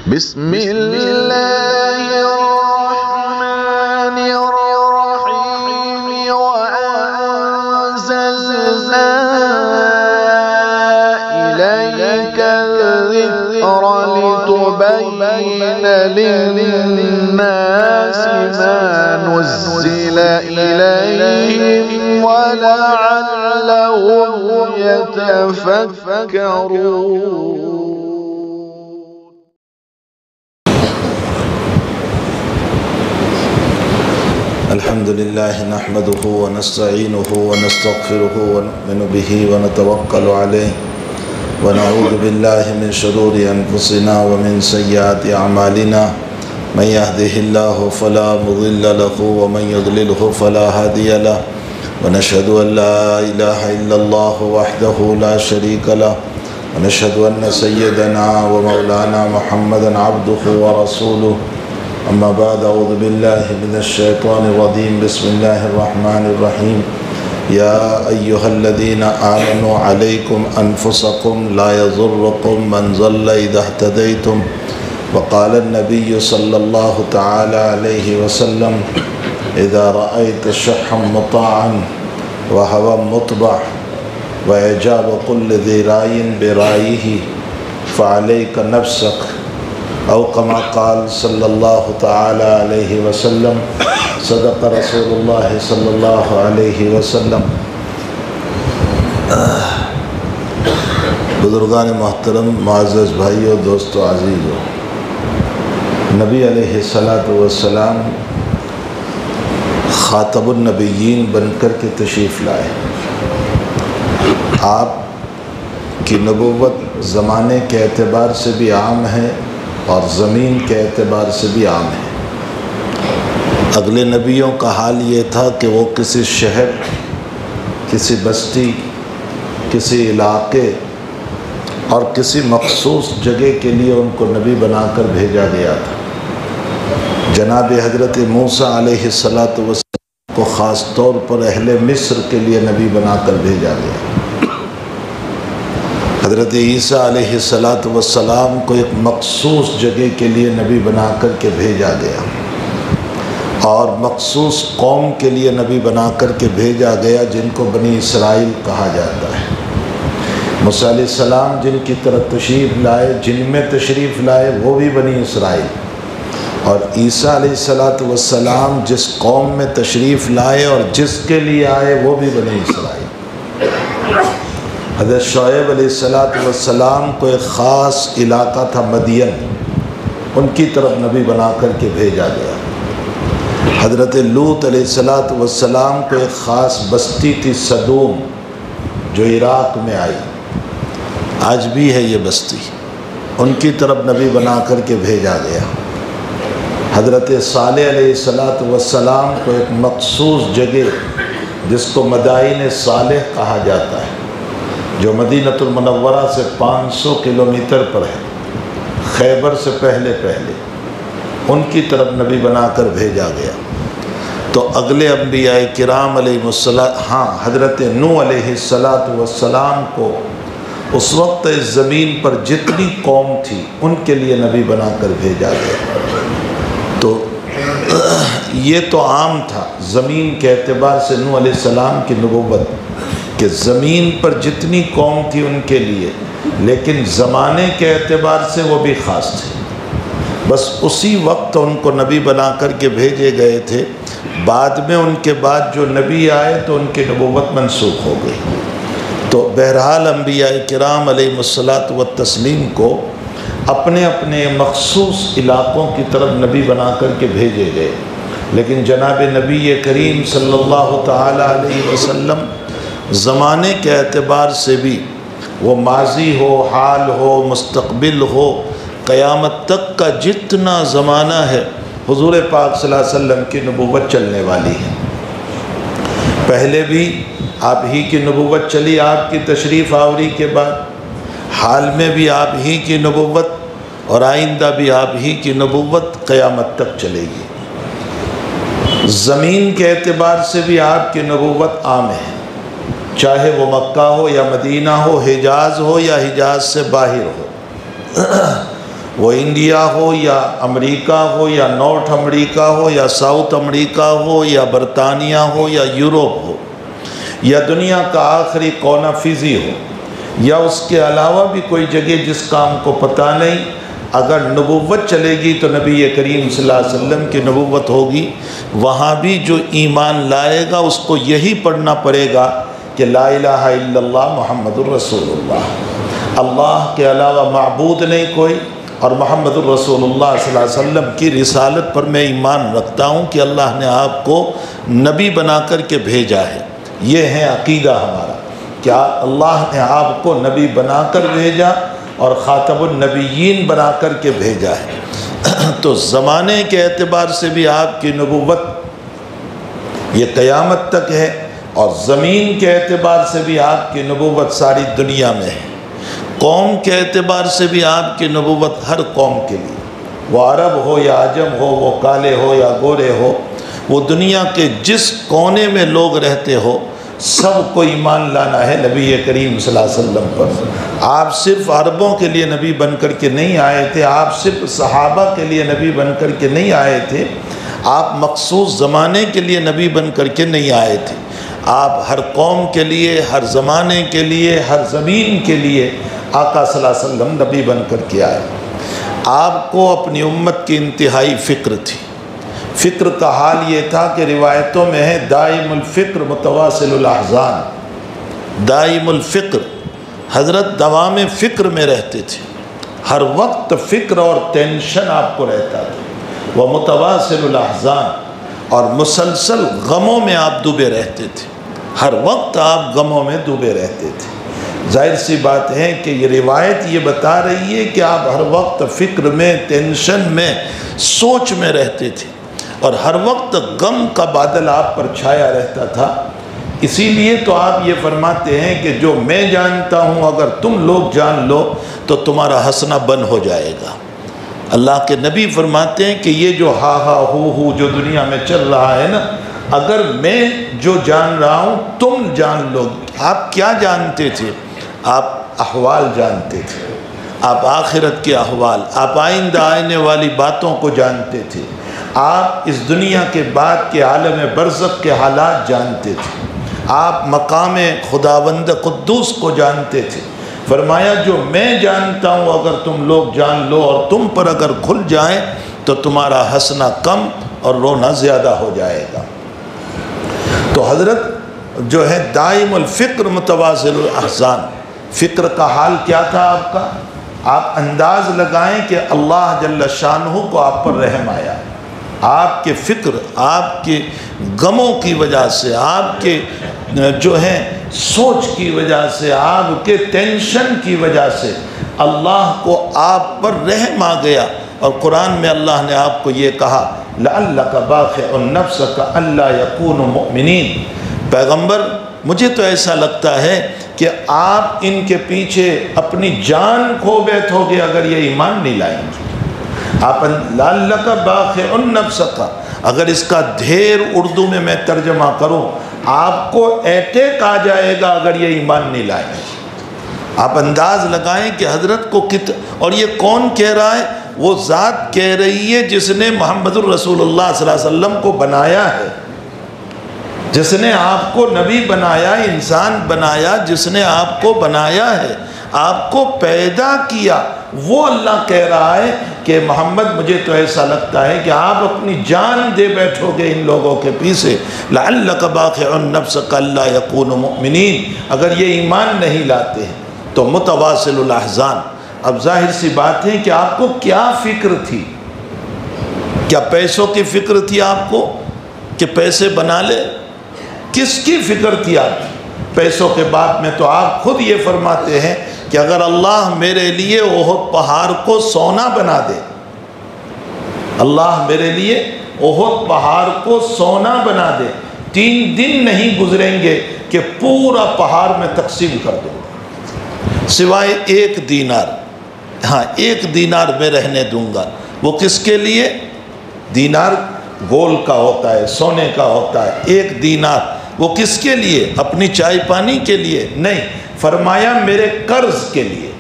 بسم الله الرحمن الرحيم وأنزلنا إليك الذكر لتبين للناس ما نزل إليهم ولعلهم يتفكرون. الحمد لله نحمده ونستعينه ونستغفره ونؤمن به ونتوكل عليه ونعوذ بالله من شرور أنفسنا ومن سيئات أعمالنا من يهده الله فلا مضل له ومن يضلله فلا هادي له ونشهد أن لا إله إلا الله وحده لا شريك له ونشهد أن سيدنا ومولانا محمدا عبده ورسوله. أما بعد أعوذ بالله من الشيطان الرجيم بسم الله الرحمن الرحيم. يا أيها الذين آمنوا عليكم أنفسكم لا يضركم من ضل إذا اهتديتم. وقال النبي صلى الله تعالى عليه وسلم إذا رأيت شحا مطاعا وهوى مطبع وإعجاب كل ذي رأي برأيه فعليك نفسك أو كما قال صلی اللہ تعالی علیہ وسلم. صدق رسول اللہ صلی اللہ علیہ وسلم. بزرگان محترم، معزز بھائیو، دوستو عزیزو، نبی علیہ السلام خاتم النبیین بن کر کے تشریف لائے. آپ کی نبوت زمانے کے اعتبار سے بھی عام ہے اور زمین کے اعتبار سے بھی عام ہے. اگلے نبیوں کا حال یہ تھا کہ وہ کسی شہر، کسی بستی، کسی علاقے اور کسی مخصوص جگہ کے لیے ان کو نبی بنا کر بھیجا گیا تھا. جناب حضرت موسیٰ علیہ السلام کو خاص طور پر اہل مصر کے لیے نبی بنا کر بھیجا گیا. حضرت عیسیٰ علیہ السلام کو ایک مخصوص جگہ کے لیے نبی بنا کر کے بھیجا گیا اور مخصوص قوم کے لیے نبی بنا کر کے بھیجا گیا جن کو بنی اسرائیل کہا جاتا ہے. موسیٰ علیہ السلام جن کی طرف تشریف لائے، جن میں تشریف لائے وہ بھی بنی اسرائیل، اور عیسیٰ علیہ السلام جس قوم میں تشریف لائے اور جس کے لیے آئے وہ بھی بنی اسرائیل. حضرت شعیب علیہ السلام کو ایک خاص علاقہ تھا مدین، ان کی طرف نبی بنا کر کے بھیجا گیا. حضرت لوط علیہ السلام کو ایک خاص بستی تھی صدوم جو عراق میں آئی، آج بھی ہے یہ بستی، ان کی طرف نبی بنا کر کے بھیجا گیا. حضرت صالح علیہ السلام کو ایک مخصوص جگہ جس کو مدائن صالح کہا جاتا ہے، جو مدینہ المنورہ سے 500 کلومیٹر پر ہے، خیبر سے پہلے ان کی طرف نبی بنا کر بھیجا گیا. تو اگلے انبیاء کرام علیہ السلام، حضرت نوح علیہ السلام کو اس وقت اس زمین پر جتنی قوم تھی ان کے لیے نبی بنا کر بھیجا گیا. تو یہ تو عام تھا زمین کے اعتبار سے نوح علیہ السلام کی نبوت کہ زمین پر جتنی قوم تھی ان کے لیے، لیکن زمانے کے اعتبار سے وہ بھی خاص تھے. بس اسی وقت ان کو نبی بنا کر کے بھیجے گئے تھے. بعد میں ان کے بعد جو نبی آئے تو ان کی نبوت منسوخ ہو گئی. تو بہرحال انبیاء کرام علیہ السلام کو اپنے اپنے مخصوص علاقوں کی طرف نبی بنا کر کے بھیجے گئے. لیکن جناب نبی کریم صلی اللہ تعالی علیہ وسلم زمانے کے اعتبار سے بھی، وہ ماضی ہو، حال ہو، مستقبل ہو، قیامت تک کا جتنا زمانہ ہے حضور پاک صلی اللہ علیہ وسلم کی نبوت چلنے والی ہے. پہلے بھی آپ ہی کی نبوت چلی آپ کی تشریف آوری کے بعد، حال میں بھی آپ ہی کی نبوت اور آئندہ بھی آپ ہی کی نبوت قیامت تک چلے گی. زمین کے اعتبار سے بھی آپ کی نبوت عام ہے، چاہے وہ مکہ ہو یا مدینہ ہو، حجاز ہو یا حجاز سے باہر ہو. وہ انڈیا ہو یا امریکہ ہو یا نارتھ امریکہ ہو یا ساؤتھ امریکہ ہو یا برطانیہ ہو یا یوروپ ہو یا دنیا کا آخری کونا فضی ہو یا اس کے علاوہ بھی کوئی جگہ جس کا ہم کو پتہ نہیں، اگر نبوت چلے گی تو نبی کریم صلی اللہ علیہ وسلم کی نبوت ہوگی۔ وہاں بھی جو ایمان لائے گا اس کو یہی پڑھنا پڑے گا کہ لا الہ الا اللہ محمد الرسول اللہ، اللہ کے علاوہ معبود نہیں کوئی، اور محمد الرسول اللہ صلی اللہ علیہ وسلم کی رسالت پر میں ایمان رکھتا ہوں کہ اللہ نے آپ کو نبی بنا کر کے بھیجا ہے۔ یہ ہے عقیدہ ہمارا، کیا اللہ نے آپ کو نبی بنا کر بھیجا اور خاتم النبیین بنا کر کے بھیجا ہے۔ تو زمانے کے اعتبار سے بھی آپ کی نبوت یہ قیامت تک ہے، اور زمین کے اعتبار سے بھی آپ کی نبوت ساری دنیا میں ہے، قوم کے اعتبار سے بھی آپ کی نبوت ہر قوم کے لیے، وہ عرب ہو یا عجم ہو، وہ کالے ہو یا گورے ہو، وہ دنیا کے جس کونے میں لوگ رہتے ہو، سب کو ایمان لانا ہے نبی کریم صلی اللہ علیہ وسلم پر۔ آپ صرف عربوں کے لیے نبی بن کر کے نہیں آئے تھے، آپ صرف صحابہ کے لیے نبی بن کر کے نہیں آئے تھے، آپ مخصوص زمانے کے لیے نبی بن کر کے نہیں آئے تھے، آپ ہر قوم کے لیے، ہر زمانے کے لیے، ہر زمین کے لیے آقا صلی اللہ علیہ وسلم نبی بن کر کے آئے۔ آپ کو اپنی امت کی انتہائی فکر تھی۔ فکر کا حال یہ تھا کہ روایتوں میں ہے دائم الفکر متواصل الاحزان، دائم الفکر، حضرت دوام فکر میں رہتے تھے، ہر وقت فکر اور ٹینشن آپ کو رہتا تھا، وہ متواصل الاحزان، اور مسلسل غموں میں آپ ڈوبے رہتے تھے، ہر وقت آپ غموں میں ڈوبے رہتے تھے۔ ظاہر سی بات ہے کہ یہ روایت یہ بتا رہی ہے کہ آپ ہر وقت فکر میں، ٹینشن میں، سوچ میں رہتے تھے، اور ہر وقت غم کا بادل آپ پر چھایا رہتا تھا۔ اسی لیے تو آپ یہ فرماتے ہیں کہ جو میں جانتا ہوں اگر تم لوگ جان لو تو تمہارا ہنسنا بند ہو جائے گا۔ اللہ کے نبی فرماتے ہیں کہ یہ جو ہا ہا ہو جو دنیا میں چل رہا ہے نا، اگر میں جو جان رہا ہوں تم جان لو۔ آپ کیا جانتے تھے؟ آپ احوال جانتے تھے، آپ آخرت کے احوال، آپ آئندہ آنے والی باتوں کو جانتے تھے، آپ اس دنیا کے بعد کے عالم برزخ کے حالات جانتے تھے، آپ مقام خداوند قدوس کو جانتے تھے۔ فرمایا جو میں جانتا ہوں اگر تم لوگ جان لو اور تم پر اگر کھل جائیں تو تمہارا ہنسنا کم اور رونا زیادہ ہو جائے گا۔ تو حضرت جو ہے دائم الفکر متواصل الاحزان، فکر کا حال کیا تھا آپ کا؟ آپ انداز لگائیں کہ اللہ جل شانہ کو آپ پر رحم آیا، آپ کے فکر، آپ کے غموں کی وجہ سے، آپ کے جو ہے سوچ کی وجہ سے، آپ کے ٹینشن کی وجہ سے اللہ کو آپ پر رحم آ گیا۔ اور قرآن میں اللہ نے آپ کو یہ کہا لعلک باخع نفسک الا یکونوا مؤمنین، پیغمبر مجھے تو ایسا لگتا ہے کہ آپ ان کے پیچھے اپنی جان کھو بیٹھو گے اگر یہ ایمان نہیں لائیں گے۔ آپ لعلک باخع نفسک، اگر اس کا دھیر اردو میں ترجمہ کروں، آپ کو اٹیک آ جائے گا اگر یہ ایمان نہیں لائیں گے۔ آپ انداز لگائیں کہ حضرت کو اور یہ کون کہہ رہا ہے؟ وہ ذات کہہ رہی ہے جس نے محمد الرسول اللہ صلی اللہ علیہ وسلم کو بنایا ہے، جس نے آپ کو نبی بنایا، انسان بنایا، جس نے آپ کو بنایا ہے، آپ کو پیدا کیا، وہ اللہ کہہ رہا ہے کہ محمد مجھے تو ایسا لگتا ہے کہ آپ اپنی جان دے بیٹھو گے ان لوگوں کے پیچھے، لعلک باخع نفسک الا یکونوا مؤمنین، اگر یہ ایمان نہیں لاتے ہیں تو متواصل الاحزان۔ اب ظاہر سی بات ہے کہ آپ کو کیا فکر تھی؟ کیا پیسوں کی فکر تھی آپ کو کہ پیسے بنا لے؟ کس کی فکر تھی آپ کی؟ پیسوں کے بعد میں تو آپ خود یہ فرماتے ہیں کہ اگر اللہ میرے لیے احد پہاڑ کو سونا بنا دے، اللہ میرے لیے احد پہاڑ کو سونا بنا دے، 3 دن نہیں گزریں گے کہ پورا پہاڑ میں تقسیم کر دوں گا، سوائے 1 دینار، ہاں 1 دینار میں رہنے دوں گا۔ وہ کس کے لیے؟ دینار گول کا ہوتا ہے، سونے کا ہوتا ہے، 1 دینار وہ کس کے لیے؟ اپنی چائے پانی کے لیے نہیں، فرمایا میرے قرض کے لیے،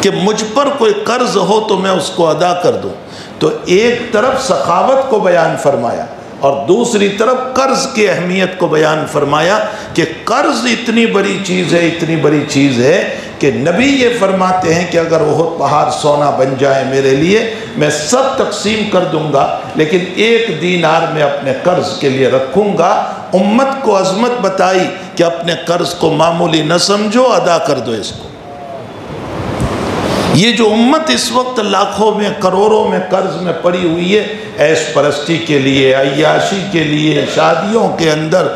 کہ مجھ پر کوئی قرض ہو تو میں اس کو ادا کر دوں۔ تو ایک طرف سخاوت کو بیان فرمایا اور دوسری طرف قرض کی اہمیت کو بیان فرمایا کہ قرض اتنی بڑی چیز ہے، اتنی بڑی چیز ہے کہ نبی یہ فرماتے ہیں کہ اگر احد پہاڑ سونا بن جائے میرے لیے، میں سب تقسیم کر دوں گا، لیکن 1 دینار میں اپنے قرض کے لیے رکھوں گا۔ امت کو عظمت بتائی کہ اپنے قرض کو معمولی نہ سمجھو، ادا کر دو اس کو۔ یہ جو امت اس وقت لاکھوں میں کروڑوں میں قرض میں پڑی ہوئی ہے، عیش پرستی کے لیے، عیاشی کے لیے، شادیوں کے اندر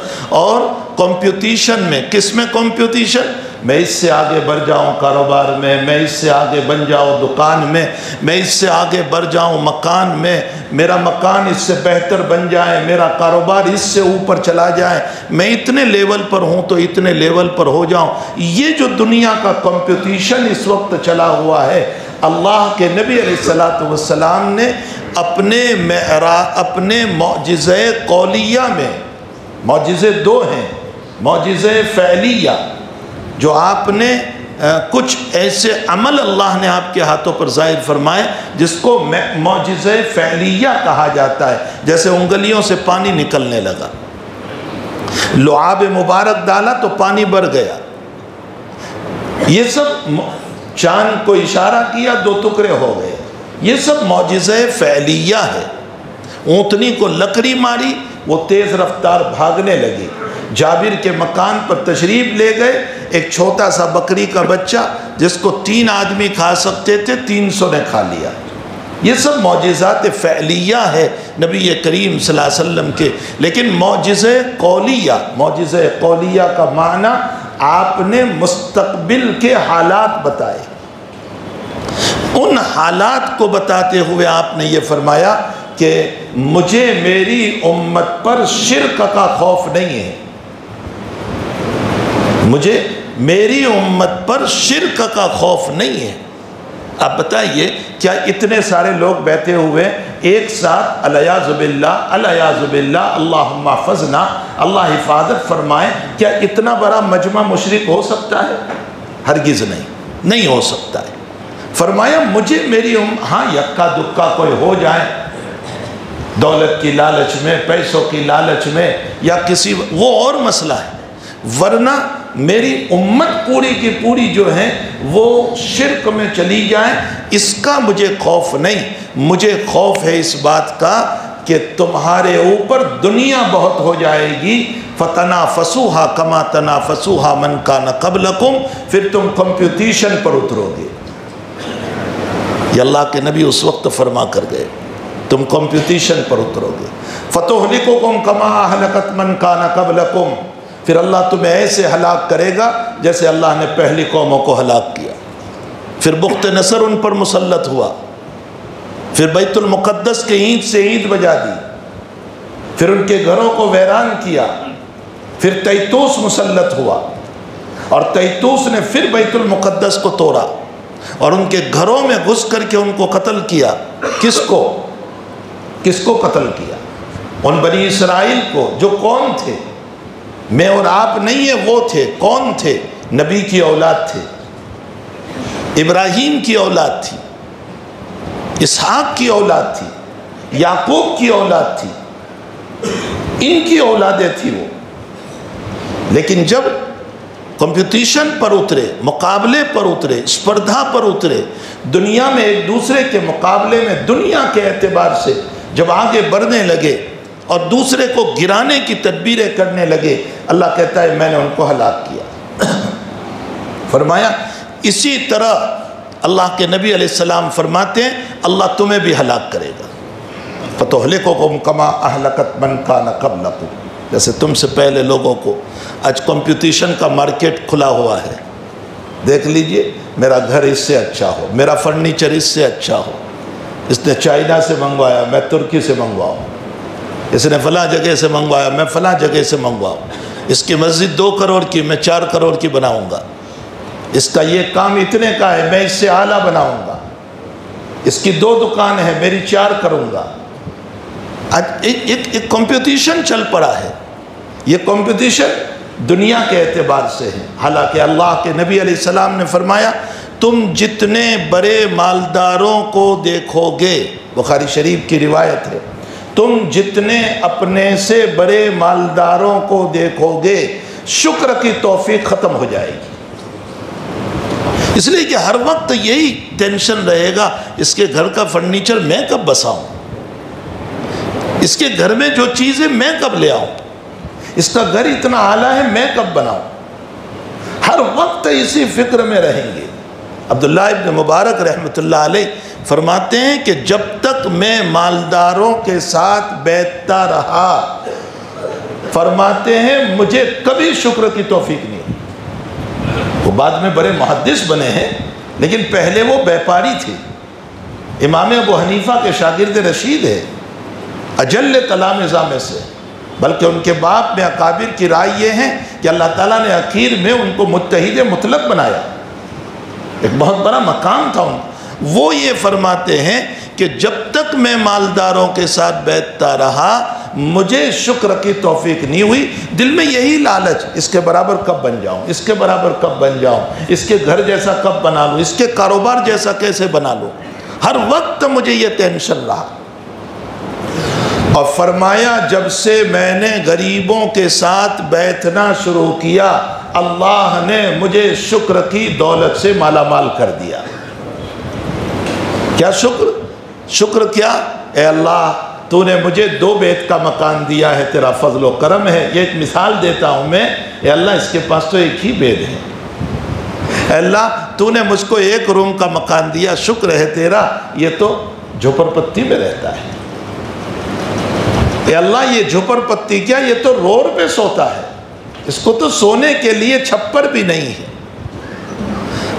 اور کمپٹیشن میں۔ کس میں کمپٹیشن؟ میں اس سے آگے بڑھ جاؤں کاروبار میں، میں اس سے آگے بن جاؤں دکان میں، میں اس سے آگے بڑھ جاؤں مکان میں، میرا مکان اس سے بہتر بن جائے، میرا کاروبار اس سے اوپر چلا جائے، میں اتنے لیول پر ہوں تو اتنے لیول پر ہو جاؤں۔ یہ جو دنیا کا کمپٹیشن اس وقت چلا ہوا ہے، اللہ کے نبی علیہ السلام نے اپنے معجزہ قولیہ میں، معجزے 2 ہیں، معجزہ فعلیہ جو آپ نے کچھ ایسے عمل اللہ نے آپ کے ہاتھوں پر ظاہر فرمائے جس کو معجزہ فعلیہ کہا جاتا ہے۔ جیسے انگلیوں سے پانی نکلنے لگا، لعاب مبارک ڈالا تو پانی بڑھ گیا، یہ سب چاند کو اشارہ کیا 2 ٹکڑے ہو گئے، یہ سب معجزہ فعلیہ ہے۔ اونٹنی کو لکڑی ماری، وہ تیز رفتار بھاگنے لگی۔ جابر کے مکان پر تشریف لے گئے، ایک چھوٹا سا بکری کا بچہ جس کو 3 آدمی کھا سکتے تھے 300 نے کھا لیا۔ یہ سب معجزات فعلیہ ہے نبی کریم صلی اللہ علیہ وسلم کے۔ لیکن معجزہ قولیہ کا معنی آپ نے مستقبل کے حالات بتائے۔ ان حالات کو بتاتے ہوئے آپ نے یہ فرمایا کہ مجھے میری امت پر شرک کا خوف نہیں ہے، مجھے میری امت پر شرک کا خوف نہیں ہے۔ اب بتائیے کیا اتنے سارے لوگ بیٹھے ہوئے ایک ساتھ العیاذ باللہ اللہم احفظنا، اللہ حفاظت فرمائے، کیا اتنا بڑا مجمع مشرک ہو سکتا ہے؟ ہرگز نہیں ہو سکتا ہے۔ فرمایا مجھے میری ہاں یکا دکا کوئی ہو جائے دولت کی لالچ میں، پیسوں کی لالچ میں، یا کسی وہ اور مسئلہ ہے، ورنہ میری امت پوری کی پوری جو ہے وہ شرک میں چلی جائے، اس کا مجھے خوف نہیں۔ مجھے خوف ہے اس بات کا کہ تمہارے اوپر دنیا بہت ہو جائے گی، فَتَنَافَسُوهَا كَمَا تَنَافَسُوهَا مَنْ كَانَ قَبْلَكُمْ، پھر تم کمپٹیشن پر اترو گے۔ یہ اللہ کے نبی اس وقت فرما کر گئے، تم کمپٹیشن پر اترو گے۔ فَتُهْلِكُكُمْ كَمَا أَهْلَكَتْ مَنْ كَانَ قَبْلَكُمْ، پھر اللہ تمہیں ایسے ہلاک کرے گا جیسے اللہ نے پہلی قوموں کو ہلاک کیا۔ پھر بخت نصر ان پر مسلط ہوا، پھر بیت المقدس کے اینٹ سے اینٹ بجا دی، پھر ان کے گھروں کو ویران کیا، پھر تیتوس مسلط ہوا اور تیتوس نے پھر بیت المقدس کو توڑا اور ان کے گھروں میں گھس کر کے ان کو قتل کیا۔ کس کو قتل کیا؟ ان بنی اسرائیل کو، جو کون تھے؟ میں اور آپ نہیں ہے، وہ تھے۔ کون تھے؟ نبی کی اولاد تھے، ابراہیم کی اولاد تھی، اسحاق کی اولاد تھی، یعقوب کی اولاد تھی، ان کی اولادیں تھی وہ۔ لیکن جب کمپٹیشن پر اترے، مقابلے پر اترے، اسپردھا پر اترے، دنیا میں ایک دوسرے کے مقابلے میں دنیا کے اعتبار سے جب آگے بڑھنے لگے اور دوسرے کو گرانے کی تدبیریں کرنے لگے، اللہ کہتا ہے میں نے ان کو ہلاک کیا۔ فرمایا اسی طرح اللہ کے نبی علیہ السلام فرماتے ہیں اللہ تمہیں بھی ہلاک کرے گا۔ فَتُهْلِكُكُمْ كَمَا أَهْلَكَتْ مَنْ كَانَ قَبْلَكُمْ، جیسے تم سے پہلے لوگوں کو۔ آج کمپٹیشن کا مارکیٹ کھلا ہوا ہے، دیکھ لیجئے، میرا گھر اس سے اچھا ہو، میرا فرنیچر اس سے اچھا ہو، اس نے چائنا سے منگوایا میں ترکی سے منگواؤں، اس نے فلاں جگہ سے منگوایا میں فلاں جگہ سے منگواؤں، اس کی مسجد 2 کروڑ کی میں 4 کروڑ کی بناؤں گا، اس کا یہ کام اتنے کا ہے میں اس سے اعلیٰ بناؤں گا، اس کی 2 دکان ہے میری 4 کروں گا۔ آج ایک کمپٹیشن چل پڑا ہے۔ یہ کمپٹیشن دنیا کے اعتبار سے ہے، حالانکہ اللہ کے نبی علیہ السلام نے فرمایا تم جتنے بڑے مالداروں کو دیکھو گے، بخاری شریف کی روایت ہے، تم جتنے اپنے سے بڑے مالداروں کو دیکھو گے شکر کی توفیق ختم ہو جائے گی۔ اس لیے کہ ہر وقت یہی ٹینشن رہے گا، اس کے گھر کا فرنیچر میں کب بساؤں، اس کے گھر میں جو چیزیں میں کب لے آؤں، اس کا گھر اتنا اعلیٰ ہے میں کب بناؤں، ہر وقت اسی فکر میں رہیں گے۔ عبداللہ ابن مبارک رحمۃ اللہ علیہ فرماتے ہیں کہ جب تک میں مالداروں کے ساتھ بیٹھتا رہا، فرماتے ہیں مجھے کبھی شکر کی توفیق نہیں۔ وہ بعد میں بڑے محدث بنے ہیں، لیکن پہلے وہ بیپاری تھے۔ امام ابو حنیفہ کے شاگرد رشید ہے، اجل تلامذہ میں سے، بلکہ ان کے باپ میں اکابر کی رائے یہ ہے کہ اللہ تعالیٰ نے اخیر میں ان کو متحد مطلق بنایا، ایک بہت بڑا مقام تھا ان کو۔ وہ یہ فرماتے ہیں کہ جب تک میں مالداروں کے ساتھ بیٹھتا رہا مجھے شکر کی توفیق نہیں ہوئی، دل میں یہی لالچ، اس کے برابر کب بن جاؤں، اس کے برابر کب بن جاؤں، اس کے گھر جیسا کب بنا لوں، اس کے کاروبار جیسا کیسے بنا لوں، ہر وقت مجھے یہ ٹینشن رہا۔ اور فرمایا جب سے میں نے غریبوں کے ساتھ بیٹھنا شروع کیا، اللہ نے مجھے شکر کی دولت سے مالا مال کر دیا۔ کیا شکر؟ شکر کیا؟ اے اللہ تو نے مجھے 2 بیت کا مکان دیا ہے، تیرا فضل و کرم ہے۔ یہ ایک مثال دیتا ہوں میں، اے اللہ اس کے پاس تو ایک ہی بیت ہے، اے اللہ تو نے مجھ کو 1 روم کا مکان دیا، شکر ہے تیرا، یہ تو جھوپڑ پتی میں رہتا ہے۔ اے اللہ یہ جھوپڑ پتی کیا، یہ تو روڈ پہ سوتا ہے، اس کو تو سونے کے لیے چھپر بھی نہیں ہے،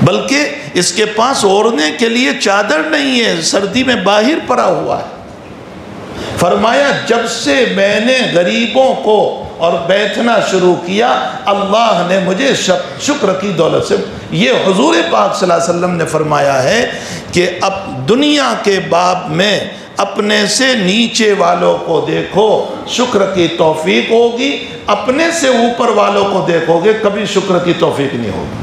بلکہ اس کے پاس اوڑھنے کے لیے چادر نہیں ہے، سردی میں باہر پڑا ہوا ہے۔ فرمایا جب سے میں نے غریبوں کو اور بیٹھنا شروع کیا، اللہ نے مجھے شکر کی دولت سے، یہ حضور پاک صلی اللہ علیہ وسلم نے فرمایا ہے کہ اب دنیا کے باب میں اپنے سے نیچے والوں کو دیکھو شکر کی توفیق ہوگی، اپنے سے اوپر والوں کو دیکھو گے کبھی شکر کی توفیق نہیں ہوگی۔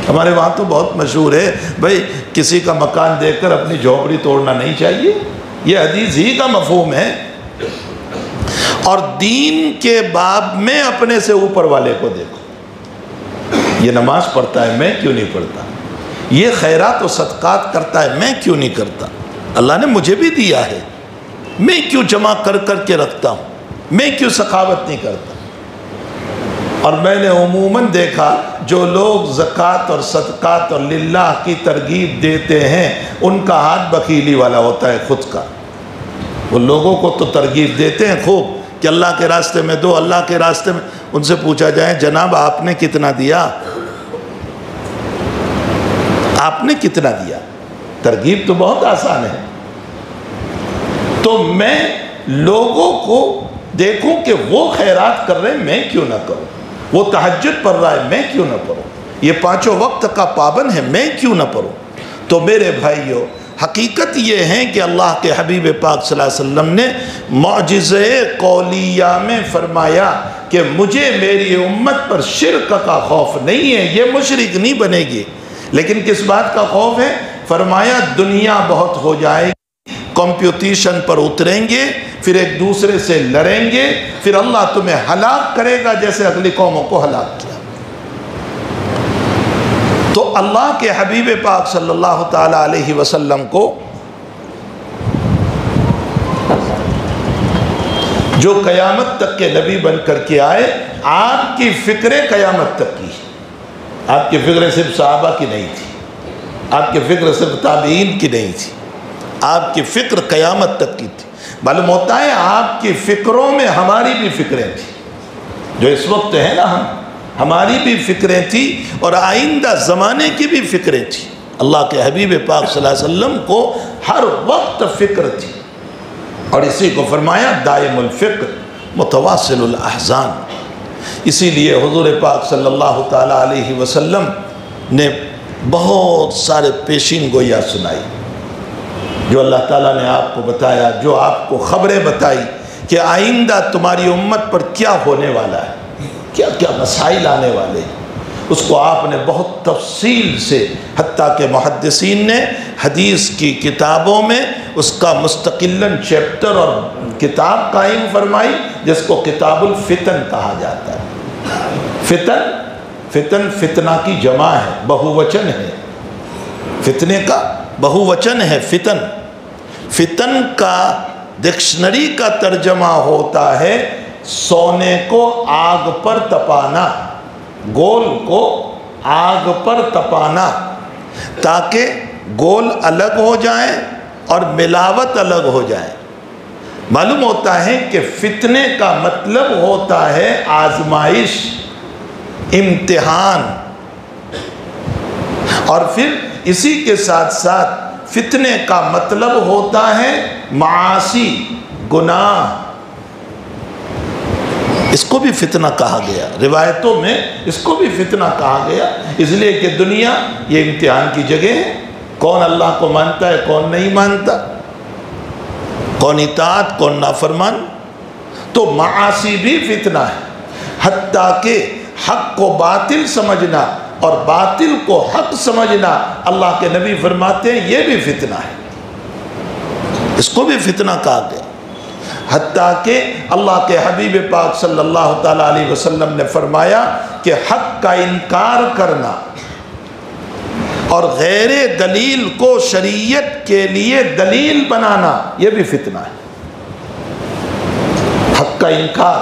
ہمارے وہاں تو بہت مشہور ہے بھائی کسی کا مکان دیکھ کر اپنی جھوپڑی توڑنا نہیں چاہیے، یہ حدیث ہی کا مفہوم ہے۔ اور دین کے باب میں اپنے سے اوپر والے کو دیکھو، یہ نماز پڑھتا ہے میں کیوں نہیں پڑھتا، یہ خیرات و صدقات کرتا ہے میں کیوں نہیں کرتا، اللہ نے مجھے بھی دیا ہے، میں کیوں جمع کر کر کے رکھتا ہوں، میں کیوں سخاوت نہیں کرتا۔ اور میں نے عموماً دیکھا جو لوگ زکوٰۃ اور صدقات اور للہ کی ترغیب دیتے ہیں ان کا ہاتھ بخیلی والا ہوتا ہے خود کا۔ وہ لوگوں کو تو ترغیب دیتے ہیں خوب کہ اللہ کے راستے میں دو، اللہ کے راستے میں، ان سے پوچھا جائے جناب آپ نے کتنا دیا، آپ نے کتنا دیا؟ ترغیب تو بہت آسان ہے۔ تو میں لوگوں کو دیکھوں کہ وہ خیرات کر رہے ہیں میں کیوں نہ کروں، وہ تہجد پڑھ رہا ہے میں کیوں نہ پڑھوں، یہ 5 وقت کا پابند ہے میں کیوں نہ پڑھوں۔ تو میرے بھائیو حقیقت یہ ہے کہ اللہ کے حبیب پاک صلی اللہ علیہ وسلم نے معجزہ قولیہ میں فرمایا کہ مجھے میری امت پر شرک کا خوف نہیں ہے، یہ مشرک نہیں بنے گی، لیکن کس بات کا خوف ہے؟ فرمایا دنیا بہت ہو جائے گی، کمپٹیشن پر اتریں گے، پھر ایک دوسرے سے لڑیں گے، پھر اللہ تمہیں ہلاک کرے گا جیسے اگلی قوموں کو ہلاک کیا۔ تو اللہ کے حبیب پاک صلی اللہ تعالی علیہ وسلم کو جو قیامت تک کے نبی بن کر کے آئے، آپ کی فکریں قیامت تک کی، آپ کی فکریں صرف صحابہ کی نہیں تھی، آپ کی فکر صرف تابعین کی نہیں تھی، آپ کی فکر قیامت تک کی تھی۔ معلوم ہوتا ہے آپ کی فکروں میں ہماری بھی فکریں تھیں، جو اس وقت ہیں نا ہماری بھی فکریں تھیں اور آئندہ زمانے کی بھی فکریں تھیں۔ اللہ کے حبیب پاک صلی اللہ علیہ وسلم کو ہر وقت فکر تھی، اور اسی کو فرمایا دائم الفکر متواصل الاحزان۔ اسی لیے حضور پاک صلی اللہ تعالی علیہ وسلم نے بہت سارے پیشین گویا سنائی، جو اللہ تعالیٰ نے آپ کو بتایا، جو آپ کو خبریں بتائی کہ آئندہ تمہاری امت پر کیا ہونے والا ہے، کیا کیا مسائل آنے والے ہیں۔ اس کو آپ نے بہت تفصیل سے، حتیٰ کہ محدثین نے حدیث کی کتابوں میں اس کا مستقلاً چیپٹر اور کتاب قائم فرمائی، جس کو کتاب الفتن کہا جاتا ہے۔ فتن فتنہ کی جمع ہے، بہووچن ہے، فتنے کا بہووچن ہے فتن۔ فتن کا ڈکشنری کا ترجمہ ہوتا ہے سونے کو آگ پر تپانا، گول کو آگ پر تپانا، تاکہ گول الگ ہو جائیں اور ملاوٹ الگ ہو جائے۔ معلوم ہوتا ہے کہ فتنے کا مطلب ہوتا ہے آزمائش، امتحان، اور پھر اسی کے ساتھ ساتھ فتنے کا مطلب ہوتا ہے معاصی، گناہ۔ اس کو بھی فتنہ کہا گیا، روایتوں میں اس کو بھی فتنہ کہا گیا، اس لیے کہ دنیا یہ امتحان کی جگہ ہے۔ کون اللہ کو مانتا ہے، کون نہیں مانتا، کون اطاعت، کون نافرمان۔ تو معاصی بھی فتنہ ہے، حتیٰ کہ حق کو باطل سمجھنا اور باطل کو حق سمجھنا، اللہ کے نبی فرماتے ہیں یہ بھی فتنہ ہے، اس کو بھی فتنہ کہا گیا۔ حتیٰ کہ اللہ کے حبیب پاک صلی اللہ تعالیٰ علیہ وسلم نے فرمایا کہ حق کا انکار کرنا اور غیر دلیل کو شریعت کے لیے دلیل بنانا، یہ بھی فتنہ ہے۔ حق کا انکار،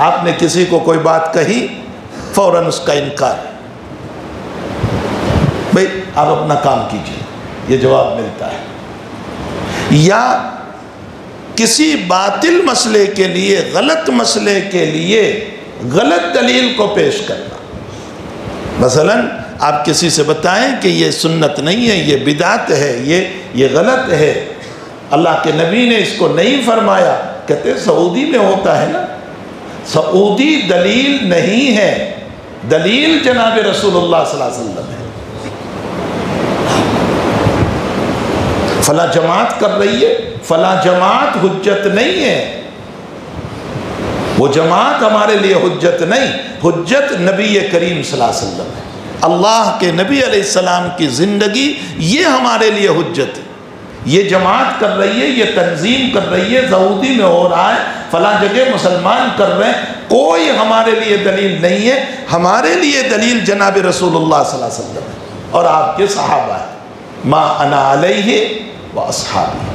آپ نے کسی کو کوئی بات کہی، فوراً اس کا انکار، بھئی آپ اپنا کام کیجئے، یہ جواب ملتا ہے۔ یا کسی باطل مسئلے کے لیے، غلط مسئلے کے لیے غلط دلیل کو پیش کرنا۔ مثلاً آپ کسی سے بتائیں کہ یہ سنت نہیں ہے، یہ بدعت ہے، یہ غلط ہے، اللہ کے نبی نے اس کو نہیں فرمایا، کہتے سعودی میں ہوتا ہے نا، سعودی دلیل نہیں ہے، دلیل جناب رسول اللہ صلی اللہ علیہ وسلم ہے۔ فلاں جماعت کر رہی ہے، فلاں جماعت حجت نہیں ہے، وہ جماعت ہمارے لیے حجت نہیں، حجت نبی کریم صلی اللہ علیہ وسلم ہے، اللہ کے نبی علیہ السلام کی زندگی، یہ ہمارے لیے حجت ہے۔ یہ جماعت کر رہی ہے، یہ تنظیم کر رہی ہے، سعودی میں ہو رہا ہے، فلاں جگہ مسلمان کر رہے ہیں، کوئی ہمارے لیے دلیل نہیں ہے، ہمارے لیے دلیل جناب رسول اللہ صلی اللہ علیہ وسلم ہے اور آپ کے صحابہ ہیں۔ ما انا علیہ و اصحابی،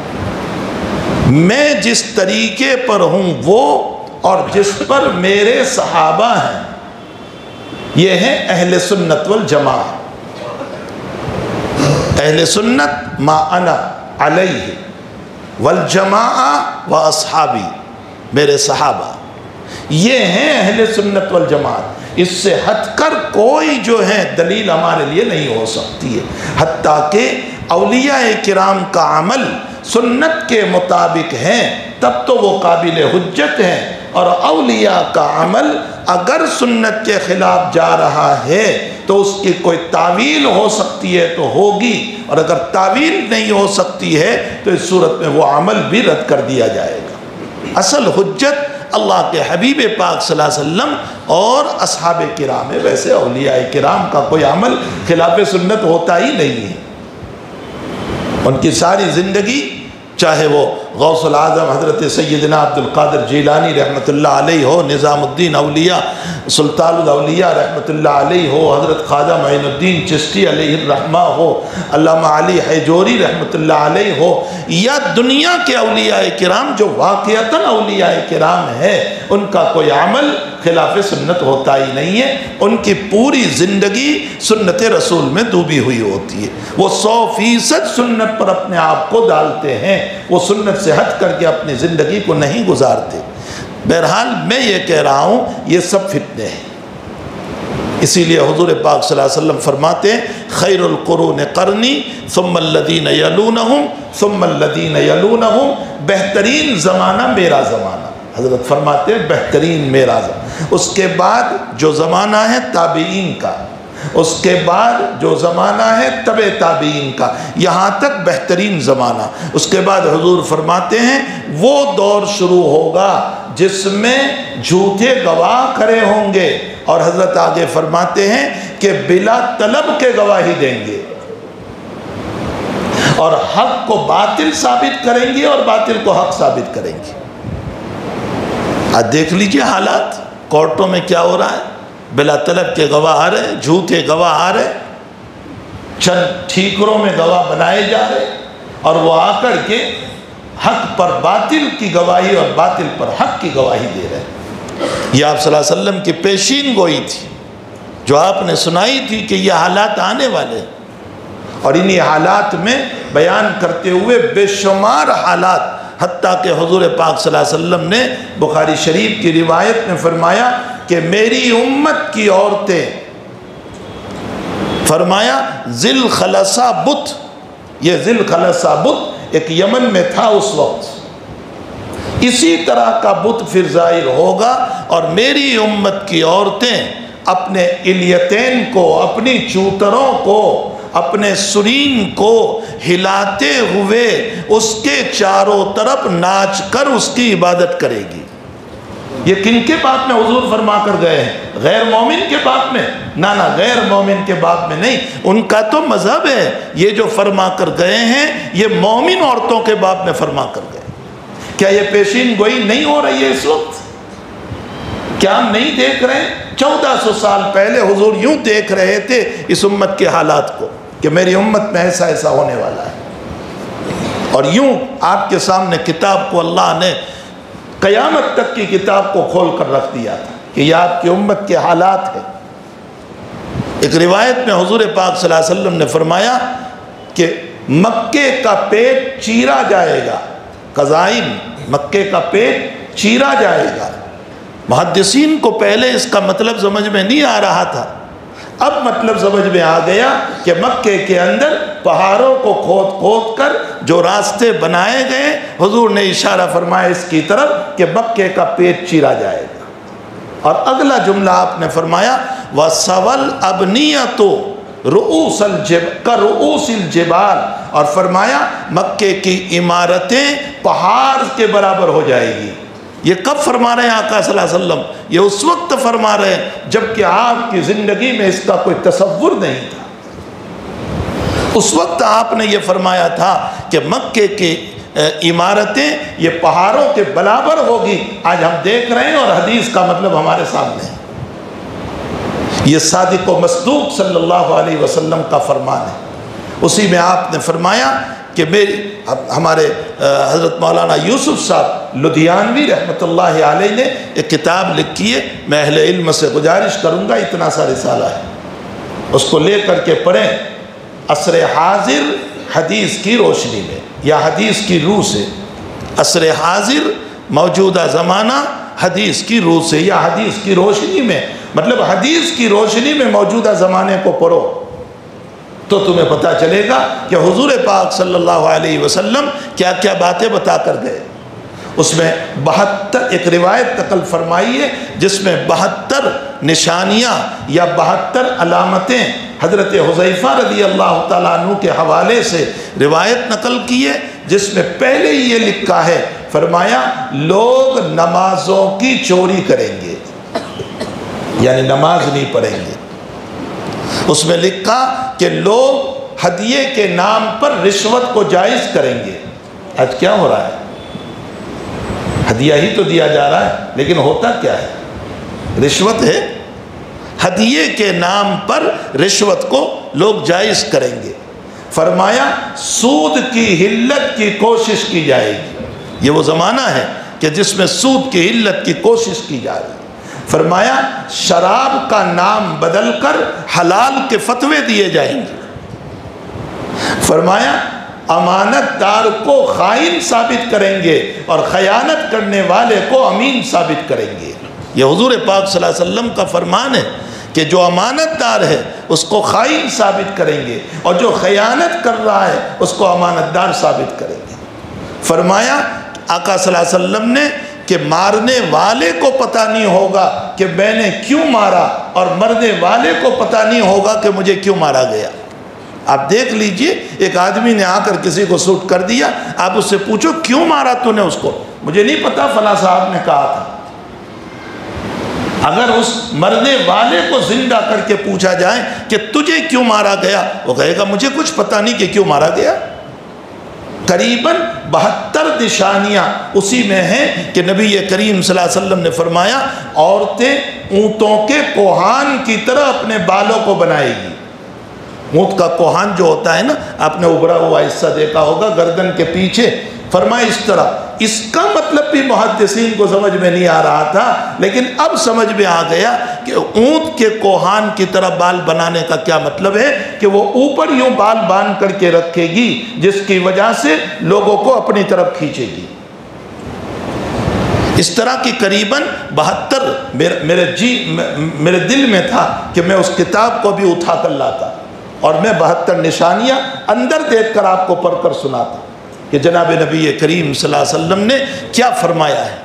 میں جس طریقے پر ہوں وہ اور جس پر میرے صحابہ ہیں، یہ ہیں اہل سنت والجماعہ۔ اہل سنت ما انا علیہ والجماعہ و اصحابی، میرے صحابہ، یہ ہیں اہل سنت والجماعت۔ اس سے ہٹ کر کوئی جو ہے دلیل ہمارے لیے نہیں ہو سکتی ہے۔ حتیٰ کہ اولیاء کرام کا عمل سنت کے مطابق ہیں تب تو وہ قابل حجت ہیں، اور اولیاء کا عمل اگر سنت کے خلاف جا رہا ہے تو اس کی کوئی تعویل ہو سکتی ہے تو ہوگی، اور اگر تعویل نہیں ہو سکتی ہے تو اس صورت میں وہ عمل بھی رد کر دیا جائے گا۔ اصل حجت اللہ کے حبیب پاک صلی اللہ علیہ وسلم اور اصحاب کرام ہے۔ ویسے اولیاء کرام کا کوئی عمل خلاف سنت ہوتا ہی نہیں ہے، ان کی ساری زندگی، چاہے وہ غوث العظم حضرت سیدنا عبد القادر جیلانی رحمۃ اللہ علیہ ہو، نظام الدین اولیاء سلطان الاولیاء رحمۃ اللہ علیہ ہو، حضرت خواجہ معین الدین چشتی علیہ الرحمہ ہو، علامہ علی حیجوری رحمۃ اللہ علیہ ہو، یا دنیا کے اولیاء کرام جو واقعتاً اولیاء کرام ہے، ان کا کوئی عمل خلاف سنت ہوتا ہی نہیں ہے۔ ان کی پوری زندگی سنت رسول میں ڈوبی ہوئی ہوتی ہے، وہ 100% سنت پر اپنے آپ کو ڈالتے ہیں، وہ سنت سے ہٹ کر کے اپنی زندگی کو نہیں گزارتے۔ بہرحال میں یہ کہہ رہا ہوں یہ سب فتنے ہیں۔ اسی لیے حضور پاک صلی اللہ علیہ وسلم فرماتے ہیں خیر القرون قرنی ثم الذین یلونہم ثم الذین یلونہم، بہترین زمانہ میرا زمانہ، حضرت فرماتے ہیں بہترین میرا زمانہ، اس کے بعد جو زمانہ ہے تابعین کا، اس کے بعد جو زمانہ ہے تبع تابعین کا، یہاں تک بہترین زمانہ۔ اس کے بعد حضور فرماتے ہیں وہ دور شروع ہوگا جس میں جھوٹے گواہ کھڑے ہوں گے، اور حضرت آگے فرماتے ہیں کہ بلا طلب کے گواہی دیں گے، اور حق کو باطل ثابت کریں گے اور باطل کو حق ثابت کریں گے۔ آج دیکھ لیجئے حالات کورٹوں میں کیا ہو رہا ہے، بلا طلب کے گواہ آ رہے ہیں، جھوٹے گواہ آ رہے ہیں، چند ٹھیکروں میں گواہ بنائے جا رہے ہیں، اور وہ آ کر کے حق پر باطل کی گواہی اور باطل پر حق کی گواہی دے رہے ہیں۔ یہ آپ صلی اللہ علیہ وسلم کی پیشین گوئی تھی جو آپ نے سنائی تھی کہ یہ حالات آنے والے ہیں، اور انہی حالات میں بیان کرتے ہوئے بے شمار حالات، حتیٰ کہ حضور پاک صلی اللہ علیہ وسلم نے بخاری شریف کی روایت میں فرمایا کہ میری امت کی عورتیں، فرمایا ذل خلصہ بت، یہ ذل خلصہ بت ایک یمن میں تھا اس وقت، اسی طرح کا بت پھر ظاہر ہوگا، اور میری امت کی عورتیں اپنے الیتین کو، اپنی چوتروں کو، اپنے سرین کو ہلاتے ہوئے اس کے چاروں طرف ناچ کر اس کی عبادت کرے گی۔ یہ کن کے باب میں حضور فرما کر گئے ہیں؟ غیر مومن کے باب میں؟ نہ غیر مومن کے باب میں نہیں، ان کا تو مذہب ہے، یہ جو فرما کر گئے ہیں یہ مومن عورتوں کے باب میں فرما کر گئے۔ کیا یہ پیشین گوئی نہیں ہو رہی ہے اس وقت؟ کیا ہم نہیں دیکھ رہے ہیں؟ 1400 سال پہلے حضور یوں دیکھ رہے تھے اس امت کے حالات کو کہ میری امت میں ایسا ایسا ہونے والا ہے، اور یوں آپ کے سامنے کتاب کو اللہ نے قیامت تک کی کتاب کو کھول کر رکھ دیا تھا کہ یہ آپ کی امت کے حالات ہیں۔ ایک روایت میں حضور پاک صلی اللہ علیہ وسلم نے فرمایا کہ مکے کا پیٹ چیرا جائے گا، قزائن، مکے کا پیٹ چیرا جائے گا۔ محدثین کو پہلے اس کا مطلب سمجھ میں نہیں آ رہا تھا، اب مطلب سمجھ میں آ گیا کہ مکے کے اندر پہاڑوں کو کھود کھود کر جو راستے بنائے گئے، حضور نے اشارہ فرمایا اس کی طرف کہ مکے کا پیٹ چیرا جائے گا۔ اور اگلا جملہ آپ نے فرمایا وَسَوَلْ أَبْنِيَةُ رُؤُوسِ الْجِبَالِ، اور فرمایا مکے کی عمارتیں پہاڑ کے برابر ہو جائے گی۔ یہ کب فرما رہے ہیں آقا صلی اللہ علیہ وسلم؟ یہ اس وقت فرما رہے ہیں جبکہ آپ کی زندگی میں اس کا کوئی تصور نہیں تھا۔ اس وقت آپ نے یہ فرمایا تھا کہ مکے کی عمارتیں یہ پہاڑوں کے برابر ہوگی۔ آج ہم دیکھ رہے ہیں اور حدیث کا مطلب ہمارے سامنے ہے۔ یہ صادق و مصدوق صلی اللہ علیہ وسلم کا فرمان ہے۔ اسی میں آپ نے فرمایا کہ ہمارے حضرت مولانا یوسف صاحب لدھیانوی رحمۃ اللہ علیہ نے ایک کتاب لکھی ہے، میں اہل علم سے گزارش کروں گا، اتنا سا رسالہ ہے، اس کو لے کر کے پڑھیں، عصر حاضر حدیث کی روشنی میں، یا حدیث کی روح سے، عصر حاضر موجودہ زمانہ حدیث کی روح سے یا حدیث کی روشنی میں، مطلب حدیث کی روشنی میں موجودہ زمانے کو پڑھو تو تمہیں پتہ چلے گا کہ حضور پاک صلی اللہ علیہ وسلم کیا کیا باتیں بتا کر گئے۔ اس میں 72 ایک روایت نقل فرمائی ہے جس میں 72 نشانیاں یا 72 علامتیں حضرت حذیفہ رضی اللہ تعالیٰ عنہ کے حوالے سے روایت نقل کی ہے، جس میں پہلے ہی یہ لکھا ہے، فرمایا لوگ نمازوں کی چوری کریں گے، یعنی نماز نہیں پڑھیں گے۔ اس میں لکھا کہ لوگ ہدیے کے نام پر رشوت کو جائز کریں گے۔ آج کیا ہو رہا ہے؟ ہدیہ ہی تو دیا جا رہا ہے، لیکن ہوتا کیا ہے؟ رشوت ہے۔ ہدیے کے نام پر رشوت کو لوگ جائز کریں گے۔ فرمایا سود کی حلت کی کوشش کی جائے گی۔ یہ وہ زمانہ ہے کہ جس میں سود کی حلت کی کوشش کی جا رہی ہے۔ فرمایا شراب کا نام بدل کر حلال کے فتوے دیے جائیں گے۔ فرمایا امانت دار کو خائن ثابت کریں گے اور خیانت کرنے والے کو امین ثابت کریں گے۔ یہ حضور پاک صلی اللہ علیہ وسلم کا فرمان ہے کہ جو امانت دار ہے اس کو خائن ثابت کریں گے اور جو خیانت کر رہا ہے اس کو امانت دار ثابت کریں گے۔ فرمایا آقا صلی اللہ علیہ وسلم نے کہ مارنے والے کو پتہ نہیں ہوگا کہ میں نے کیوں مارا، اور مرنے والے کو پتہ نہیں ہوگا کہ مجھے کیوں مارا گیا۔ آپ دیکھ لیجئے، ایک آدمی نے آ کر کسی کو سوٹ کر دیا، آپ اس سے پوچھو کیوں مارا تو نے اس کو؟ مجھے نہیں پتا، فلاں صاحب نے کہا تھا۔ اگر اس مرنے والے کو زندہ کر کے پوچھا جائے کہ تجھے کیوں مارا گیا، وہ کہے گا مجھے کچھ پتا نہیں کہ کیوں مارا گیا۔ قریباً 72 نشانیاں اسی میں ہیں کہ نبی کریم صلی اللہ علیہ وسلم نے فرمایا عورتیں اونٹوں کے کوہان کی طرح اپنے بالوں کو بنائے گی۔ اونٹ کا کوہان جو ہوتا ہے نا، آپ نے ابھرا ہوا حصہ دیکھا ہوگا گردن کے پیچھے، فرمایا اس طرح۔ اس کا مطلب بھی محدثین کو سمجھ میں نہیں آ رہا تھا، لیکن اب سمجھ میں آ گیا کہ اونٹ کے کوہان کی طرح بال بنانے کا کیا مطلب ہے، کہ وہ اوپر یوں بال باندھ کر کے رکھے گی جس کی وجہ سے لوگوں کو اپنی طرف کھینچے گی۔ اس طرح کی قریباً 72 میرے دل میں تھا کہ میں اس کتاب کو بھی اٹھا کر لاتا اور میں 72 نشانیاں اندر دیکھ کر آپ کو پڑھ کر سناتا کہ جناب نبی کریم صلی اللہ علیہ وسلم نے کیا فرمایا ہے۔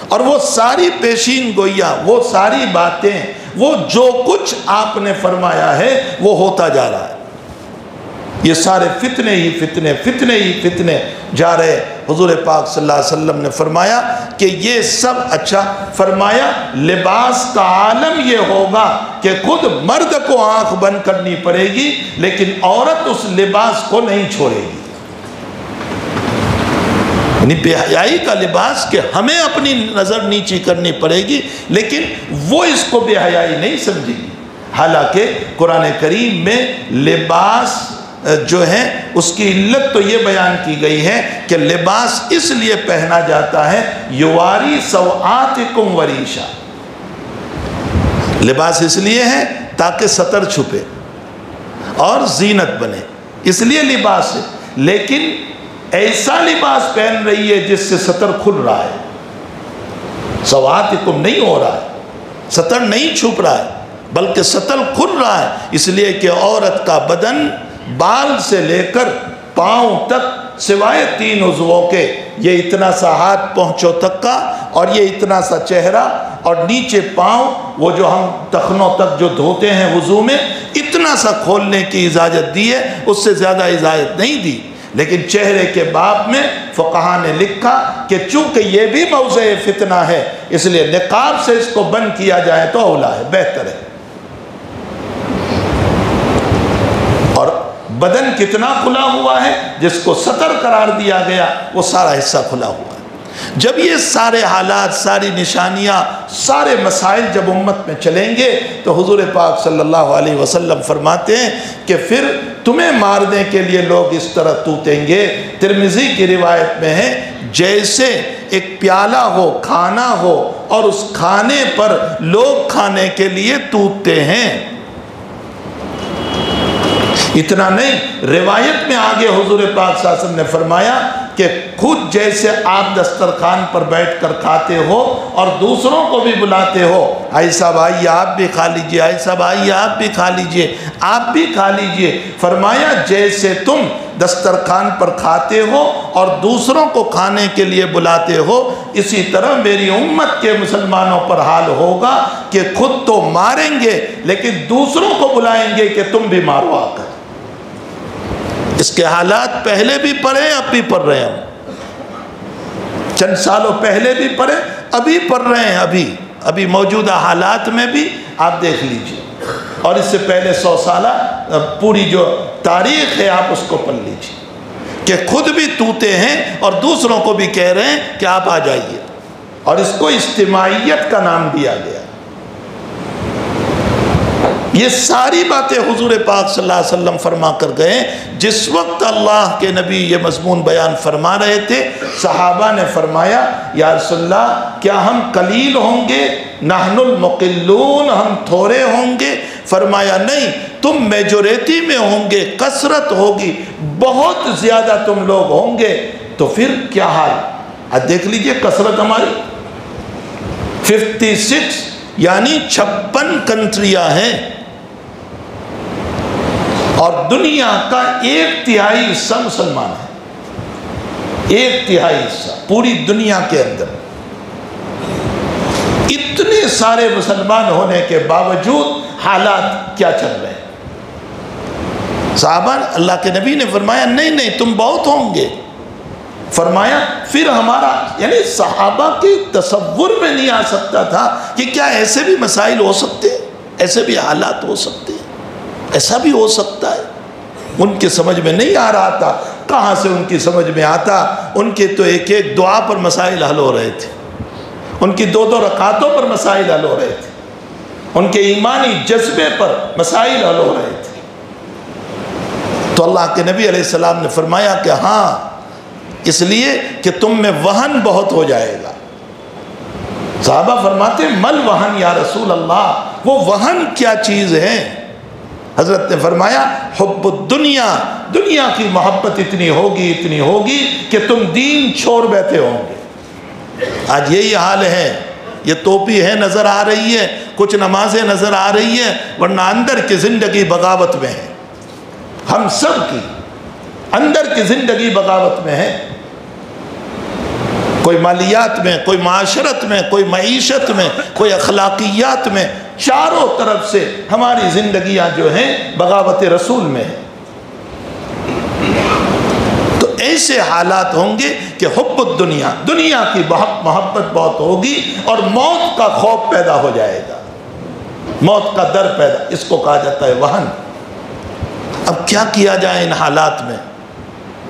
اور وہ ساری پیشین گوئیاں، وہ ساری باتیں، وہ جو کچھ آپ نے فرمایا ہے وہ ہوتا جا رہا ہے۔ یہ سارے فتنے ہی فتنے، فتنے ہی فتنے جا رہے۔ حضور پاک صلی اللہ علیہ وسلم نے فرمایا کہ یہ سب اچھا، فرمایا لباس کا عالم یہ ہوگا کہ خود مرد کو آنکھ بند کرنی پڑے گی لیکن عورت اس لباس کو نہیں چھوڑے گی۔ یعنی بے حیائی کا لباس کہ ہمیں اپنی نظر نیچی کرنی پڑے گی لیکن وہ اس کو بے حیائی نہیں سمجھے گی۔ حالانکہ قرآن کریم میں لباس جو ہے اس کی علت تو یہ بیان کی گئی ہے کہ لباس اس لیے پہنا جاتا ہے یواری سوآتکم وریشا، لباس اس لیے ہے تاکہ ستر چھپے اور زینت بنے، اس لیے لباس ہے۔ لیکن ایسا لباس پہن رہی ہے جس سے ستر کھل رہا ہے، سوآتکم نہیں ہو رہا ہے، ستر نہیں چھپ رہا ہے بلکہ ستر کھل رہا ہے، اس لیے کہ عورت کا بدن بال سے لے کر پاؤں تک سوائے 3 عضووں کے، یہ اتنا سا ہاتھ پہنچو تک کا اور یہ اتنا سا چہرہ اور نیچے پاؤں، وہ جو ہم ٹخنوں تک جو دھوتے ہیں وضو میں، اتنا سا کھولنے کی اجازت دی ہے، اس سے زیادہ اجازت نہیں دی۔ لیکن چہرے کے باب میں فقہا نے لکھا کہ چونکہ یہ بھی موضع فتنہ ہے اس لیے نقاب سے اس کو بند کیا جائے تو اولا ہے، بہتر ہے۔ اور بدن کتنا کھلا ہوا ہے، جس کو ستر قرار دیا گیا وہ سارا حصہ کھلا ہوا ہے۔ جب یہ سارے حالات، ساری نشانیاں، سارے مسائل جب امت میں چلیں گے تو حضور پاک صلی اللہ علیہ وسلم فرماتے ہیں کہ پھر تمہیں مارنے کے لیے لوگ اس طرح توتیں گے۔ ترمذی کی روایت میں ہے جیسے ایک پیالہ ہو، کھانا ہو اور اس کھانے پر لوگ کھانے کے لیے توتتے ہیں۔ اتنا نہیں، روایت میں آگے حضور پاک صلی اللہ علیہ وسلم نے فرمایا کہ خود جیسے آپ دسترخوان پر بیٹھ کر کھاتے ہو اور دوسروں کو بھی بلاتے ہو، آئی صاحب آئیے آپ بھی کھا لیجئے، آئی صاحب آئیے آپ بھی کھا لیجئے، آپ بھی کھا لیجئے، فرمایا جیسے تم دسترخوان پر کھاتے ہو اور دوسروں کو کھانے کے لیے بلاتے ہو، اسی طرح میری امت کے مسلمانوں پر حال ہوگا کہ خود تو ماریں گے لیکن دوسروں کو بلائیں گے کہ تم بھی مارو آ کر۔ اس کے حالات پہلے بھی پڑھے، اب بھی پڑھ رہے ہیں، چند سالوں پہلے بھی پڑھے، ابھی پڑھ رہے ہیں، ابھی موجودہ حالات میں بھی آپ دیکھ لیجئے، اور اس سے پہلے 100 سالہ پوری جو تاریخ ہے آپ اس کو پڑھ لیجئے کہ خود بھی توتے ہیں اور دوسروں کو بھی کہہ رہے ہیں کہ آپ آ جائیے، اور اس کو اجتماعیت کا نام دیا گیا۔ یہ ساری باتیں حضور پاک صلی اللہ علیہ وسلم فرما کر گئے۔ جس وقت اللہ کے نبی یہ مضمون بیان فرما رہے تھے، صحابہ نے فرمایا یا رسول اللہ کیا ہم قلیل ہوں گے؟ نحن المقلون، ہم تھوڑے ہوں گے؟ فرمایا نہیں، تم میجورٹی میں ہوں گے، کثرت ہوگی، بہت زیادہ تم لوگ ہوں گے۔ تو پھر کیا حال؟ اب دیکھ لیجئے کثرت ہماری 56 یعنی 56 کنٹریاں ہیں اور دنیا کا 1/3 حصہ مسلمان ہے، 1/3 حصہ پوری دنیا کے اندر۔ اتنے سارے مسلمان ہونے کے باوجود حالات کیا چل رہے ہیں؟ صحابہ اللہ کے نبی نے فرمایا نہیں نہیں تم بہت ہوں گے. فرمایا پھر ہمارا یعنی صحابہ کے تصور میں نہیں آ سکتا تھا کہ کیا ایسے بھی مسائل ہو سکتے ہیں, ایسے بھی حالات ہو سکتے ہیں, ایسا بھی ہو سکتا ہے. ان کے سمجھ میں نہیں آ رہا تھا. کہاں سے ان کی سمجھ میں آتا؟ ان کے تو ایک ایک دعا پر مسائل حل ہو رہے تھے, ان کی دو دو رکعتوں پر مسائل حل ہو رہے تھے, ان کے ایمانی جذبے پر مسائل حل ہو رہے تھے. تو اللہ کے نبی علیہ السلام نے فرمایا کہ ہاں اس لیے کہ تم میں وہن بہت ہو جائے گا. صحابہ فرماتے مل وہن یا رسول اللہ, وہ وہن کیا چیز ہے؟ حضرت نے فرمایا حب الدنیا, دنیا کی محبت اتنی ہوگی کہ تم دین چھوڑ بیٹھے ہوں گے. آج یہی حال ہے. یہ ٹوپی ہے نظر آ رہی ہے, کچھ نمازیں نظر آ رہی ہیں, ورنہ اندر کی زندگی بغاوت میں ہے. ہم سب کی اندر کی زندگی بغاوت میں ہے. کوئی مالیات میں, کوئی معاشرت میں, کوئی معیشت میں, کوئی اخلاقیات میں, چاروں طرف سے ہماری زندگیاں جو ہیں بغاوت رسول میں ہیں. تو ایسے حالات ہوں گے کہ حب الدنیا, دنیا کی محبت بہت ہوگی, اور موت کا خوف پیدا ہو جائے گا, موت کا ڈر پیدا. اس کو کہا جاتا ہے وہن. اب کیا کیا جائے ان حالات میں؟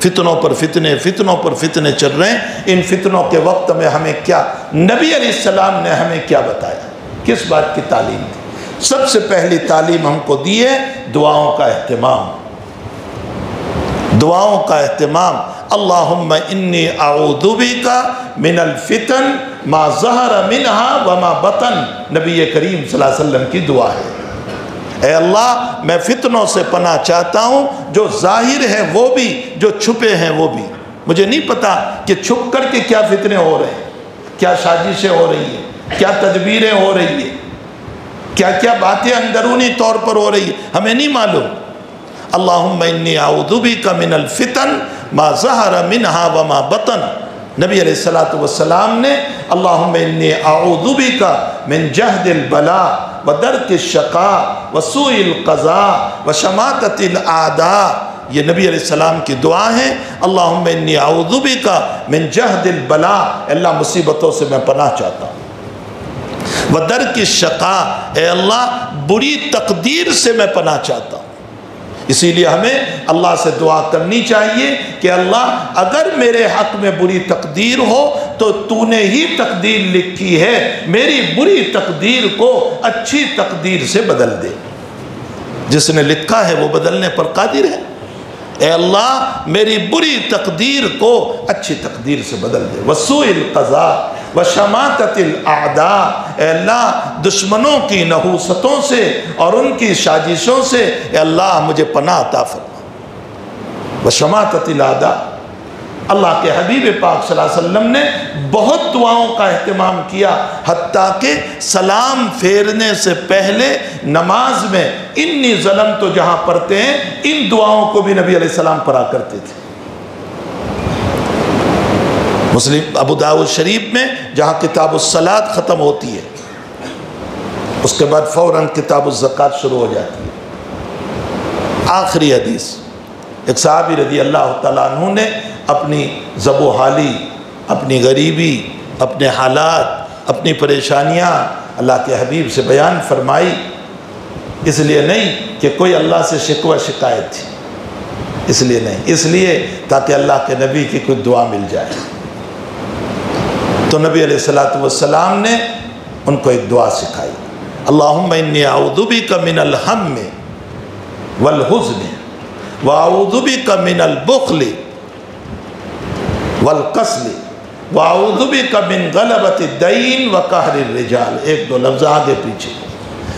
فتنوں پر فتنے چل رہے ہیں. ان فتنوں کے وقت میں ہمیں کیا نبی علیہ السلام نے ہمیں کیا بتایا, کس بات کی تعلیم دی؟ سب سے پہلی تعلیم ہم کو دی ہے دعاؤں کا اہتمام. دعاؤں کا اہتمام. اللہم انی اعوذ بک من الفتن ما ظہر منہا وما بطن, نبی کریم صلی اللہ علیہ وسلم کی دعا ہے. اے اللہ میں فتنوں سے پناہ چاہتا ہوں, جو ظاہر ہے وہ بھی, جو چھپے ہیں وہ بھی. مجھے نہیں پتا کہ چھپ کر کے کیا فتنے ہو رہے ہیں, کیا سازشیں ہو رہی ہیں, کیا تدبیریں ہو رہی ہیں, کیا کیا باتیں اندرونی طور پر ہو رہی ہیں, ہمیں نہیں معلوم. اللہم انی اعوذ بک من الفتن ما ظہر منہا وما بطن. نبی علیہ السلام نے اللہم انی اعوذ بک من جہد البلاء ودرک الشقاء وسوء القضاء وشماتۃ الاعداء, یہ نبی علیہ السلام کی دعا ہے. اللہم انی اعوذ بک من جہد البلاء, اللہ مصیبتوں سے میں پناہ چاہتا ہوں. ودرک الشقاء, اے اللہ بری تقدیر سے میں پناہ چاہتا ہوں. اسی لیے ہمیں اللہ سے دعا کرنی چاہیے کہ اللہ اگر میرے حق میں بری تقدیر ہو تو تو نے ہی تقدیر لکھی ہے, میری بری تقدیر کو اچھی تقدیر سے بدل دے. جس نے لکھا ہے وہ بدلنے پر قادر ہے. اے اللہ میری بری تقدیر کو اچھی تقدیر سے بدل دے. وسوء القضاء وشماتۃ الاعداء, اے اللہ دشمنوں کی نحوستوں سے اور ان کی سازشوں سے اے اللہ مجھے پناہ عطا فرما. وشماتۃ الاعداء, اللہ کے حبیب پاک صلی اللہ علیہ وسلم نے بہت دعاؤں کا اہتمام کیا, حتیٰ کہ سلام پھیرنے سے پہلے نماز میں انی ظلمت تو جہاں پڑھتے ہیں ان دعاؤں کو بھی نبی علیہ السلام پڑھا کرتے تھے. مسلم ابو داؤد شریف میں جہاں کتاب الصلاۃ ختم ہوتی ہے اس کے بعد فوراً کتاب الزکوٰۃ شروع ہو جاتی ہے. آخری حدیث, ایک صحابی رضی اللہ تعالیٰ عنہ نے اپنی ذب و حالی, اپنی غریبی, اپنے حالات, اپنی پریشانیاں اللہ کے حبیب سے بیان فرمائی. اس لیے نہیں کہ کوئی اللہ سے شکوہ شکایت تھی, اس لیے نہیں, اس لیے تاکہ اللہ کے نبی کی کوئی دعا مل جائے. تو نبی علیہ السلام نے ان کو ایک دعا سکھائی. اللہم انی اعوذ بک من الہم والحزن واعوذ بک من البخل والکسل واعوذ بک من غلبۃ الدین وقہر الرجال. ایک دو لفظ آگے پیچھے.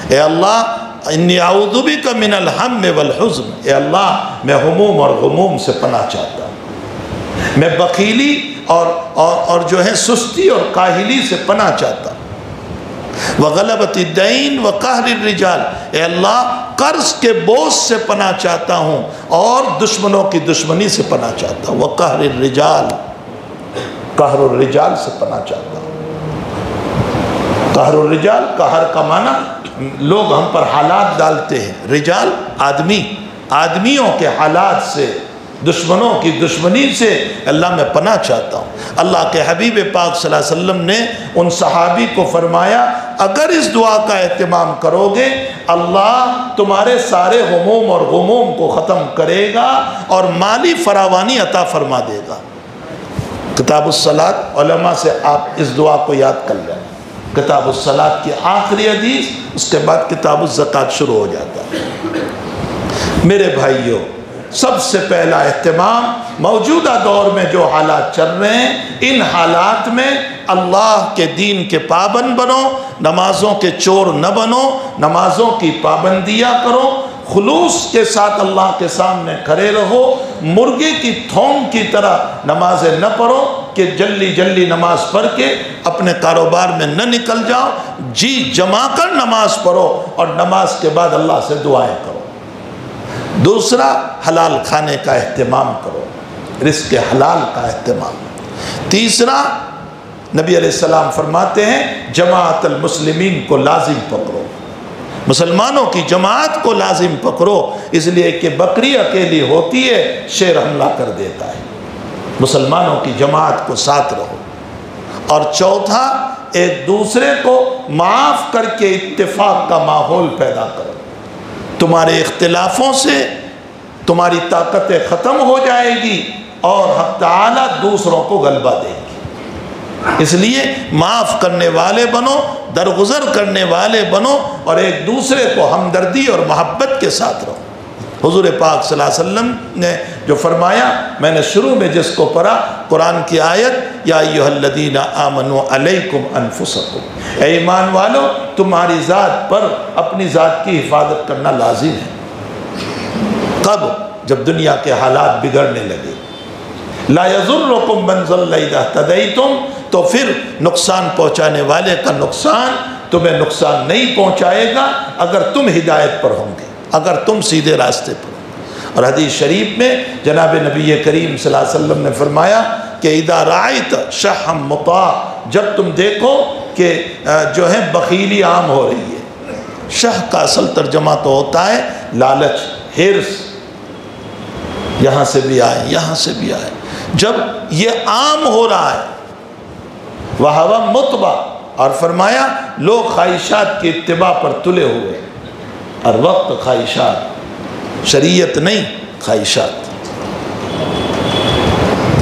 اے اللہ انی اعوذ بک من الہم والحزن, اے اللہ میں ہموم اور غموم سے پناہ چاہتا ہوں, میں بخیلی اور جو ہے سستی اور کاہلی سے پناہ چاہتا ہوں. وغلبۃ الدین وقہر الرجال, اے اللہ قرض کے بوجھ سے پناہ چاہتا ہوں اور دشمنوں کی دشمنی سے پناہ چاہتا ہوں. وقہر الرجال, قہر الرجال سے پناہ چاہتا ہوں. قہر الرجال, قہر کا معنی لوگ ہم پر حالات ڈالتے ہیں, رجال آدمی, آدمیوں کے حالات سے، دشمنوں کی دشمنی سے اللہ میں پناہ چاہتا ہوں۔ اللہ کے حبیب پاک صلی اللہ علیہ وسلم نے ان صحابی کو فرمایا اگر اس دعا کا اہتمام کرو گے اللہ تمہارے سارے غموم اور غموم کو ختم کرے گا اور مالی فراوانی عطا فرما دے گا۔ کتاب الصلاۃ علماء سے آپ اس دعا کو یاد کر لیں، کتاب الصلاۃ کی آخری حدیث، اس کے بعد کتاب الزکوٰۃ شروع ہو جاتا ہے۔ میرے بھائیوں، سب سے پہلا اہتمام موجودہ دور میں جو حالات چل رہے ہیں ان حالات میں اللہ کے دین کے پابند بنو، نمازوں کے چور نہ بنو، نمازوں کی پابندیاں کرو، خلوص کے ساتھ اللہ کے سامنے کھڑے رہو، مرغے کی تھوم کی طرح نمازیں نہ پڑھو کہ جلدی جلدی نماز پڑھ کے اپنے کاروبار میں نہ نکل جاؤ، جی جما کر نماز پڑھو اور نماز کے بعد اللہ سے دعائیں کرو۔ دوسرا، حلال کھانے کا اہتمام کرو، رزق حلال کا اہتمام۔ تیسرا، نبی علیہ السلام فرماتے ہیں جماعت المسلمین کو لازم پکڑو، مسلمانوں کی جماعت کو لازم پکڑو، اس لیے کہ بکری اکیلی ہوتی ہے شیر حملہ کر دیتا ہے، مسلمانوں کی جماعت کو ساتھ رہو۔ اور چوتھا، ایک دوسرے کو معاف کر کے اتفاق کا ماحول پیدا کرو، تمہارے اختلافوں سے تمہاری طاقتیں ختم ہو جائے گی اور حق تعالیٰ دوسروں کو غلبہ دے گی۔ اس لیے معاف کرنے والے بنو، درگزر کرنے والے بنو اور ایک دوسرے کو ہمدردی اور محبت کے ساتھ رہو۔ حضور پاک صلی اللہ علیہ وسلم نے جو فرمایا، میں نے شروع میں جس کو پڑھا، قرآن کی آیت، یا ایھا الذین آمنوا علیکم انفسکم، اے ایمان والو تمہاری ذات پر اپنی ذات کی حفاظت کرنا لازم ہے۔ کب؟ جب دنیا کے حالات بگڑنے لگے۔ لا یضرکم من ضل اذا اہتدیتم، تو پھر نقصان پہنچانے والے کا نقصان تمہیں نقصان نہیں پہنچائے گا اگر تم ہدایت پر ہوں گے، اگر تم سیدھے راستے پر ہوں۔ اور حدیث شریف میں جناب نبی کریم صلی اللہ علیہ وسلم نے فرمایا کہ اذا رأیت شحا مطاع، جب تم دیکھو کہ جو ہے بخیلی عام ہو رہی ہے، شح کا اصل ترجمہ تو ہوتا ہے لالچ، ہرس، یہاں سے بھی آئے یہاں سے بھی آئے، جب یہ عام ہو رہا ہے، وَهَوَ مُتْبَعٌ، اور فرمایا لوگ خواہشات کی اتباع پر تلے ہوئے، اور وقت خواہشات، شریعت نہیں خواہشات۔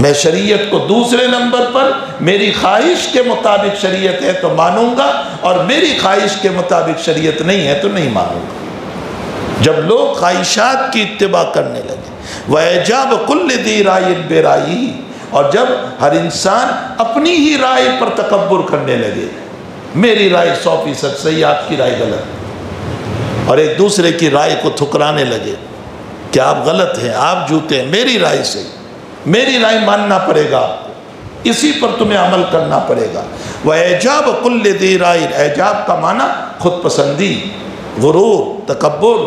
میں شریعت کو دوسرے نمبر پر، میری خواہش کے مطابق شریعت ہے تو مانوں گا، اور میری خواہش کے مطابق شریعت نہیں ہے تو نہیں مانوں گا۔ جب لوگ خواہشات کی اتباع کرنے لگے، وَإِعْجَابُ كُلِّ ذِي رَأْيٍ بِرَأْيِهِ، اور جب ہر انسان اپنی ہی رائے پر تکبر کرنے لگے، میری رائے 100% صحیح، آپ کی رائے غلط، اور ایک دوسرے کی رائے کو ٹھکرانے لگے کہ آپ غلط ہیں، آپ جھوٹے ہیں، میری رائے صحیح، میری رائے ماننا پڑے گا آپ کو، اسی پر تمہیں عمل کرنا پڑے گا۔ وَإِعْجَابُ كُلِّ ذِي رَأْيٍ، اعجاب کا معنی خود پسندی، غرور، تکبر،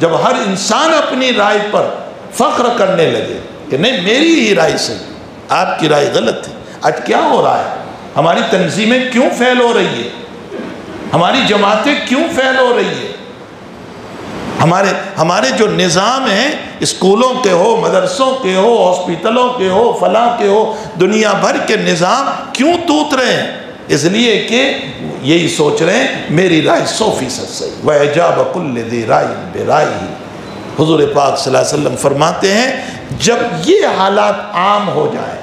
جب ہر انسان اپنی رائے پر فخر کرنے لگے کہ نہیں میری ہی رائے صحیح، آپ کی رائے غلط ہے۔ آج کیا ہو رہا ہے؟ ہماری تنظیمیں کیوں فیل ہو رہی ہے؟ ہماری جماعتیں کیوں فیل ہو رہی ہے؟ ہمارے جو نظام ہیں، اسکولوں کے ہو، مدرسوں کے ہو، ہاسپٹلوں کے ہو، فلاں کے ہو، دنیا بھر کے نظام کیوں ٹوٹ رہے ہیں؟ اس لیے کہ یہی سوچ رہے ہیں میری رائے 100% صحیح۔ وَإِعْجَابُ كُلِّ ذِي رَأْيٍ بِرَأْيِهِ، حضور پاک صلی اللہ علیہ وسلم فرماتے ہیں جب یہ حالات عام ہو جائیں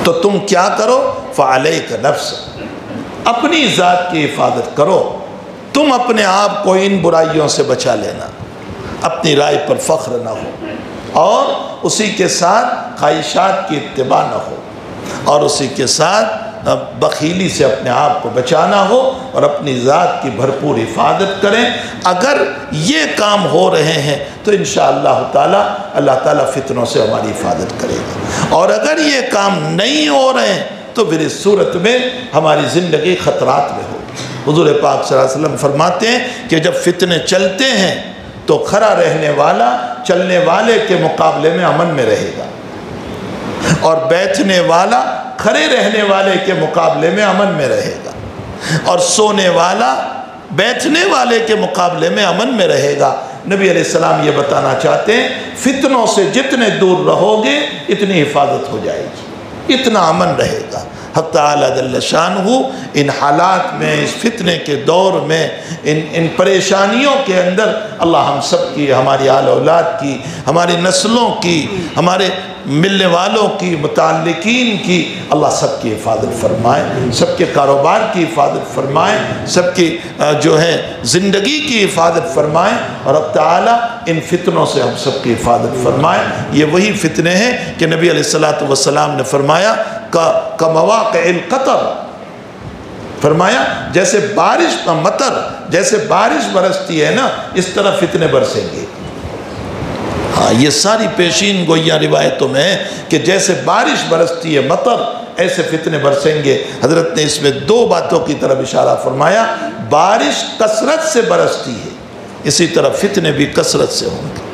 تو تم کیا کرو؟ فَعَلَيْكَ نَفْسَ، اپنی ذات کی حفاظت کرو، تم اپنے آپ کو ان برائیوں سے بچا لینا، اپنی رائے پر فخر نہ ہو، اور اسی کے ساتھ خواہشات کی اتباع نہ ہو، اور اسی کے ساتھ بخیلی سے اپنے آپ کو بچانا ہو، اور اپنی ذات کی بھرپور حفاظت کریں۔ اگر یہ کام ہو رہے ہیں تو انشاءاللہ تعالی اللہ تعالیٰ فتنوں سے ہماری حفاظت کرے گا، اور اگر یہ کام نہیں ہو رہے ہیں تو پھر اس صورت میں ہماری زندگی خطرات میں ہوگی۔ حضور پاک صلی اللہ علیہ وسلم فرماتے ہیں کہ جب فتنے چلتے ہیں تو کھڑا رہنے والا چلنے والے کے مقابلے میں امن میں رہے گا، اور بیٹھنے والا کھڑے رہنے والے کے مقابلے میں امن میں رہے گا، اور سونے والا بیٹھنے والے کے مقابلے میں امن میں رہے گا۔ نبی علیہ السلام یہ بتانا چاہتے ہیں فتنوں سے جتنے دور رہو گے اتنی حفاظت ہو جائے گی، اتنا امن رہے گا۔ حق تعالیٰ جل شانہ ان حالات میں، اس فتنے کے دور میں، ان پریشانیوں کے اندر اللہ ہم سب کی، ہماری آل اولاد کی، ہماری نسلوں کی، ہمارے ملنے والوں کی، متعلقین کی، اللہ سب کی حفاظت فرمائے، سب کے کاروبار کی حفاظت فرمائے، سب کی جو ہے زندگی کی حفاظت فرمائے، اور اب تعالیٰ ان فتنوں سے ہم سب کی حفاظت فرمائے۔ یہ وہی فتنے ہیں کہ نبی علیہ السلام نے فرمایا کمواقع القطر، فرمایا جیسے بارش کا مطر، جیسے بارش برستی ہے نا، اس طرح فتنے برسیں گے۔ ہاں یہ ساری پیشین گوئیاں روایتوں میں ہے کہ جیسے بارش برستی ہے مطر، ایسے فتنے برسیں گے۔ حضرت نے اس میں دو باتوں کی طرف اشارہ فرمایا، بارش کثرت سے برستی ہے، اسی طرح فتنے بھی کثرت سے ہوں گے،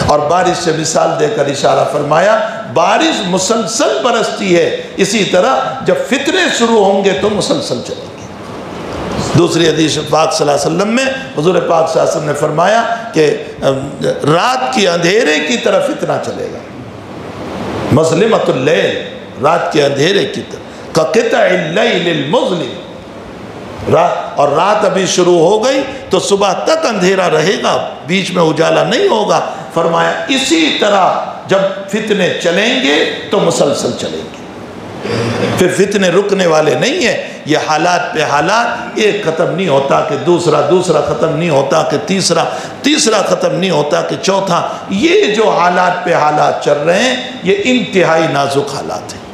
اور بارش سے مثال دے کر اشارہ فرمایا بارش مسلسل برستی ہے، اسی طرح جب فتنے شروع ہوں گے تو مسلسل چلیں گے۔ دوسری حدیث پاک صلی اللہ علیہ وسلم میں حضور پاک صلی اللہ علیہ وسلم نے فرمایا کہ رات کی اندھیرے کی طرف فتنہ چلے گا، مظلمۃ اللیل، رات کے اندھیرے کی طرف، کقطع اللیل المظلم، اور رات ابھی شروع ہو گئی تو صبح تک اندھیرا رہے گا، بیچ میں اجالا نہیں ہوگا۔ فرمایا اسی طرح جب فتنے چلیں گے تو مسلسل چلیں گے، پھر فتنے رکنے والے نہیں ہیں۔ یہ حالات پہ حالات، ایک ختم نہیں ہوتا کہ دوسرا ختم نہیں ہوتا کہ تیسرا ختم نہیں ہوتا کہ چوتھا۔ یہ جو حالات پہ حالات چل رہے ہیں یہ انتہائی نازک حالات ہیں۔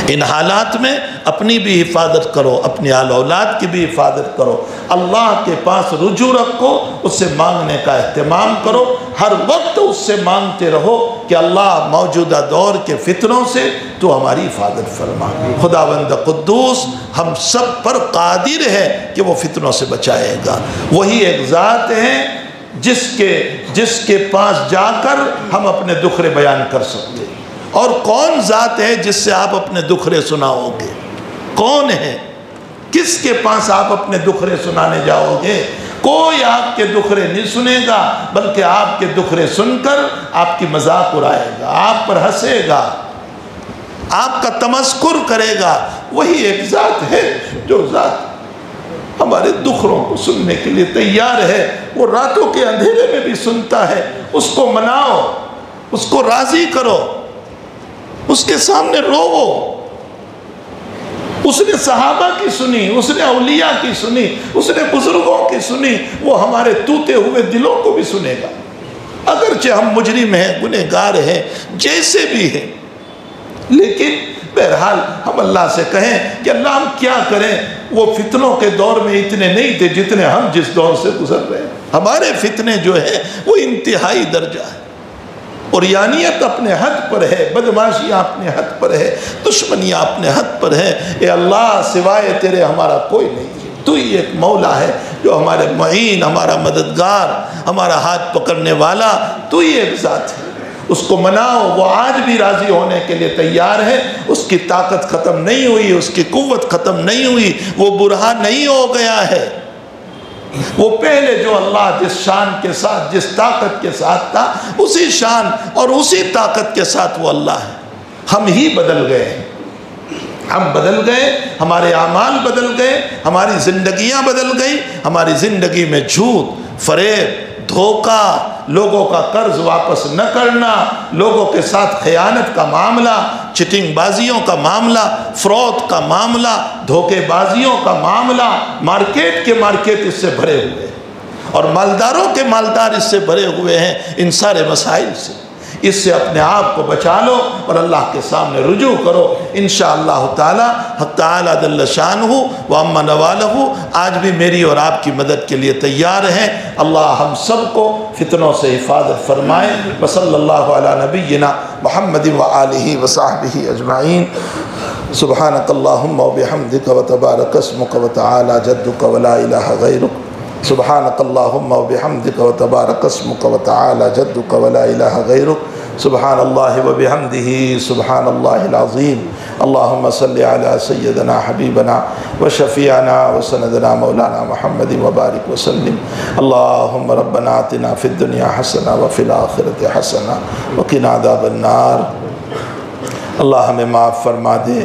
ان حالات میں اپنی بھی حفاظت کرو، اپنی آل اولاد کی بھی حفاظت کرو، اللہ کے پاس رجوع رکھو، اس سے مانگنے کا اہتمام کرو، ہر وقت اس سے مانگتے رہو کہ اللہ موجودہ دور کے فتنوں سے تو ہماری حفاظت فرما۔ خداوند قدوس ہم سب پر قادر ہے کہ وہ فتنوں سے بچائے گا۔ وہی ایک ذات ہے جس کے پاس جا کر ہم اپنے دکھرے بیان کر سکتے ہیں۔ اور کون ذات ہے جس سے آپ اپنے دکھرے سناؤ گے؟ کون ہے؟ کس کے پاس آپ اپنے دکھرے سنانے جاؤ گے؟ کوئی آپ کے دکھرے نہیں سنے گا، بلکہ آپ کے دکھرے سن کر آپ کی مذاق اڑائے گا، آپ پر ہنسے گا، آپ کا تمسخر کرے گا۔ وہی ایک ذات ہے جو ذات ہمارے دکھروں کو سننے کے لیے تیار ہے۔ وہ راتوں کے اندھیرے میں بھی سنتا ہے۔ اس کو مناؤ، اس کو راضی کرو، اس کے سامنے روو۔ اس نے صحابہ کی سنی، اس نے اولیاء کی سنی، اس نے بزرگوں کی سنی، وہ ہمارے ٹوٹے ہوئے دلوں کو بھی سنے گا۔ اگرچہ ہم مجرم ہیں، گنہگار ہیں، جیسے بھی ہیں، لیکن بہرحال ہم اللہ سے کہیں کہ اللہ ہم کیا کریں؟ وہ فتنوں کے دور میں اتنے نہیں تھے جتنے ہم جس دور سے گزر رہے ہیں۔ ہمارے فتنے جو ہے وہ انتہائی درجہ ہے، اوریانیت اپنے حد پر ہے، بدماشیاں اپنے حد پر ہے، دشمنیاں اپنے حد پر ہے۔ اے اللہ سوائے تیرے ہمارا کوئی نہیں ہے، تو ہی ایک مولا ہے جو ہمارے معین، ہمارا مددگار، ہمارا ہاتھ پکڑنے والا، تو ہی ایک ذات ہے۔ اس کو مناؤ، وہ آج بھی راضی ہونے کے لیے تیار ہے۔ اس کی طاقت ختم نہیں ہوئی، اس کی قوت ختم نہیں ہوئی، وہ برہا نہیں ہو گیا ہے۔ وہ پہلے جو اللہ جس شان کے ساتھ، جس طاقت کے ساتھ تھا، اسی شان اور اسی طاقت کے ساتھ وہ اللہ ہے۔ ہم ہی بدل گئے، ہم بدل گئے، ہمارے اعمال بدل گئے، ہماری زندگیاں بدل گئی۔ ہماری زندگی میں جھوٹ، فریب، دھوکہ، لوگوں کا قرض واپس نہ کرنا، لوگوں کے ساتھ خیانت کا معاملہ، چٹنگ بازیوں کا معاملہ، فراڈ کا معاملہ، دھوکے بازیوں کا معاملہ، مارکیٹ کے مارکیٹ اس سے بھرے ہوئے ہیں، اور مالداروں کے مالدار اس سے بھرے ہوئے ہیں۔ ان سارے مسائل سے اس سے اپنے آپ کو بچا لو اور اللہ کے سامنے رجوع کرو۔ انشاءاللہ تعالی حق تعالی جل شانہ و عم نوالہ آج بھی میری اور آپ کی مدد کے لیے تیار ہیں۔ اللہ ہم سب کو فتنوں سے حفاظت فرمائے۔ وصلی اللہ علی نبینا محمد و آلہ و صحبہ اجمعین۔ سبحانک اللہم و بحمدک و تبارک اسمک و تعالی جدک و لا الہ غیرک۔ سبحانک اللہم و بحمدک و تبارک اسمک و تعالی جدک و لا الہ غیرک۔ سبحان اللہ و بحمدہ سبحان اللہ العظیم اللہم صلی علی سیدنا حبیبنا و شفیعنا و سندنا مولانا محمد وبارک وسلم اللہم ربنا آتنا فی الدنیا حسنہ و فی الآخرت حسنہ وقنا عذاب النار۔ اللہ ہمیں معاف فرما دے،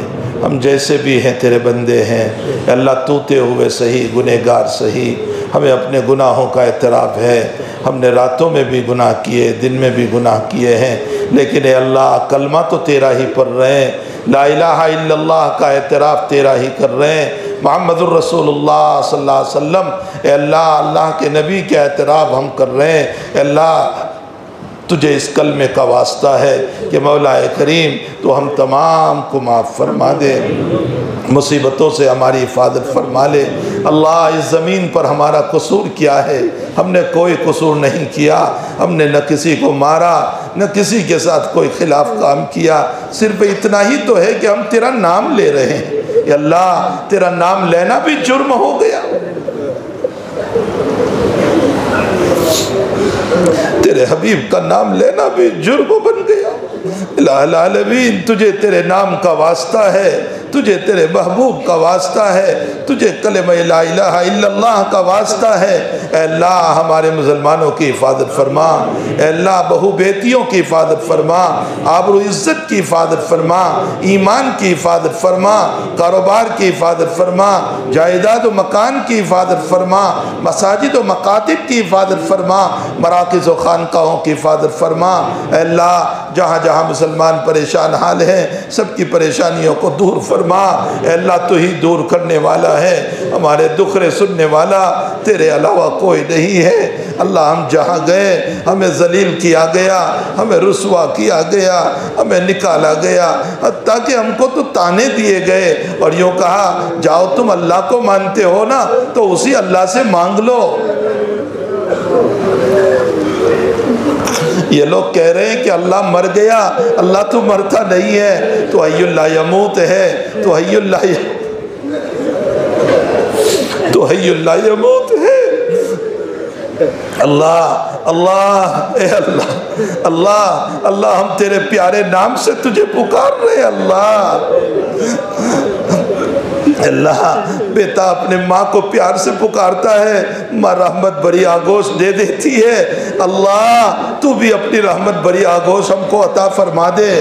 ہم جیسے بھی ہیں تیرے بندے ہیں، اے اللہ ٹوٹے ہوئے سہی، گنہگار سہی، ہمیں اپنے گناہوں کا اعتراف ہے، ہم نے راتوں میں بھی گناہ کیے، دن میں بھی گناہ کیے ہیں، لیکن اے اللہ کلمہ تو تیرا ہی پڑھ رہے ہیں، لا الہ الا اللہ کا اعتراف تیرا ہی کر رہے ہیں، محمد الرسول اللہ صلی اللہ علیہ وسلم اے اللہ اللہ کے نبی کے اعتراف ہم کر رہے ہیں۔ اے اللہ تجھے اس کلمے کا واسطہ ہے کہ مولا کریم تو ہم تمام کو معاف فرما دے، مصیبتوں سے ہماری حفاظت فرما لے۔ اللہ اس زمین پر ہمارا قصور کیا ہے؟ ہم نے کوئی قصور نہیں کیا، ہم نے نہ کسی کو مارا نہ کسی کے ساتھ کوئی خلاف کام کیا، صرف اتنا ہی تو ہے کہ ہم تیرا نام لے رہے ہیں۔ یا اللہ تیرا نام لینا بھی جرم ہو گیا، تیرے حبیب کا نام لینا بھی جرم بن گیا۔ الہ العالمین تجھے تیرے نام کا واسطہ ہے، تجھے تیرے محبوب کا واسطہ ہے، تجھے کلمہ لا الہ الا اللہ کا واسطہ ہے۔ اے اللہ ہمارے مسلمانوں کی حفاظت فرما، اے اللہ بہو بیٹیوں کی حفاظت فرما، آبرو عزت کی حفاظت فرما، ایمان کی حفاظت فرما، کاروبار کی حفاظت فرما، جائیداد و مکان کی حفاظت فرما، مساجد و مکاتب کی حفاظت فرما، مراکز و خانقاہوں کی حفاظت فرما۔ اے اللہ جہاں جہاں مسلمان پریشان حال ہیں سب کی پریشانیوں کو دور فرما۔ اے اللہ تو ہی دور کرنے والا ہے، ہمارے دکھرے سننے والا تیرے علاوہ کوئی نہیں ہے۔ اللہ ہم جہاں گئے ہمیں ذلیل کیا گیا، ہمیں رسوا کیا گیا، ہمیں نکالا گیا، حتیٰ کہ ہم کو تو تانے دیے گئے اور یوں کہا جاؤ تم اللہ کو مانتے ہو نا تو اسی اللہ سے مانگ لو۔ یہ لوگ کہہ رہے ہیں کہ اللہ مر گیا، اللہ تو مرتا نہیں ہے، تو حی لا یموت ہے، تو حی لا یموت ہے۔ اللہ اللہ اے اللہ اللہ اللہ ہم تیرے پیارے نام سے تجھے پکار رہے ہیں۔ اللہ اللہ بیٹا اپنے ماں کو پیار سے پکارتا ہے، ماں رحمت بری آگوش دے دیتی ہے۔ اللہ تو بھی اپنی رحمت بری آگوش ہم کو عطا فرما دے،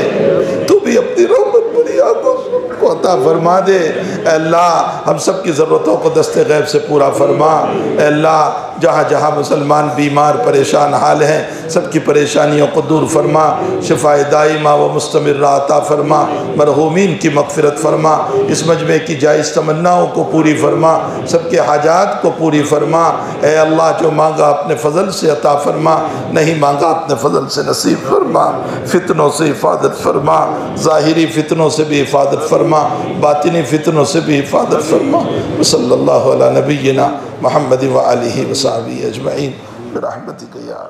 تو بھی اپنی رحمت بری آگوش ہم کو عطا فرما دے۔ اے اللہ ہم سب کی ضرورتوں کو دست غیب سے پورا فرما۔ اے اللہ جہاں جہاں مسلمان بیمار پریشان حال ہیں سب کی پریشانیوں کو دور فرما، شفاء دائمہ و مستمرہ عطا فرما، مرحومین کی مغفرت فرما، اس مجمع کی جائز تمناؤں کو پوری فرما، سب کے حاجات کو پوری فرما۔ اے اللہ جو مانگا اپنے فضل سے عطا فرما، نہیں مانگا اپنے فضل سے نصیب فرما، فتنوں سے حفاظت فرما، ظاہری فتنوں سے بھی حفاظت فرما، باطنی فتنوں سے بھی حفاظت فرما۔ صلی اللہ علی نبینا محمد و آلہ و صحبہ اجمعین برحمتک یا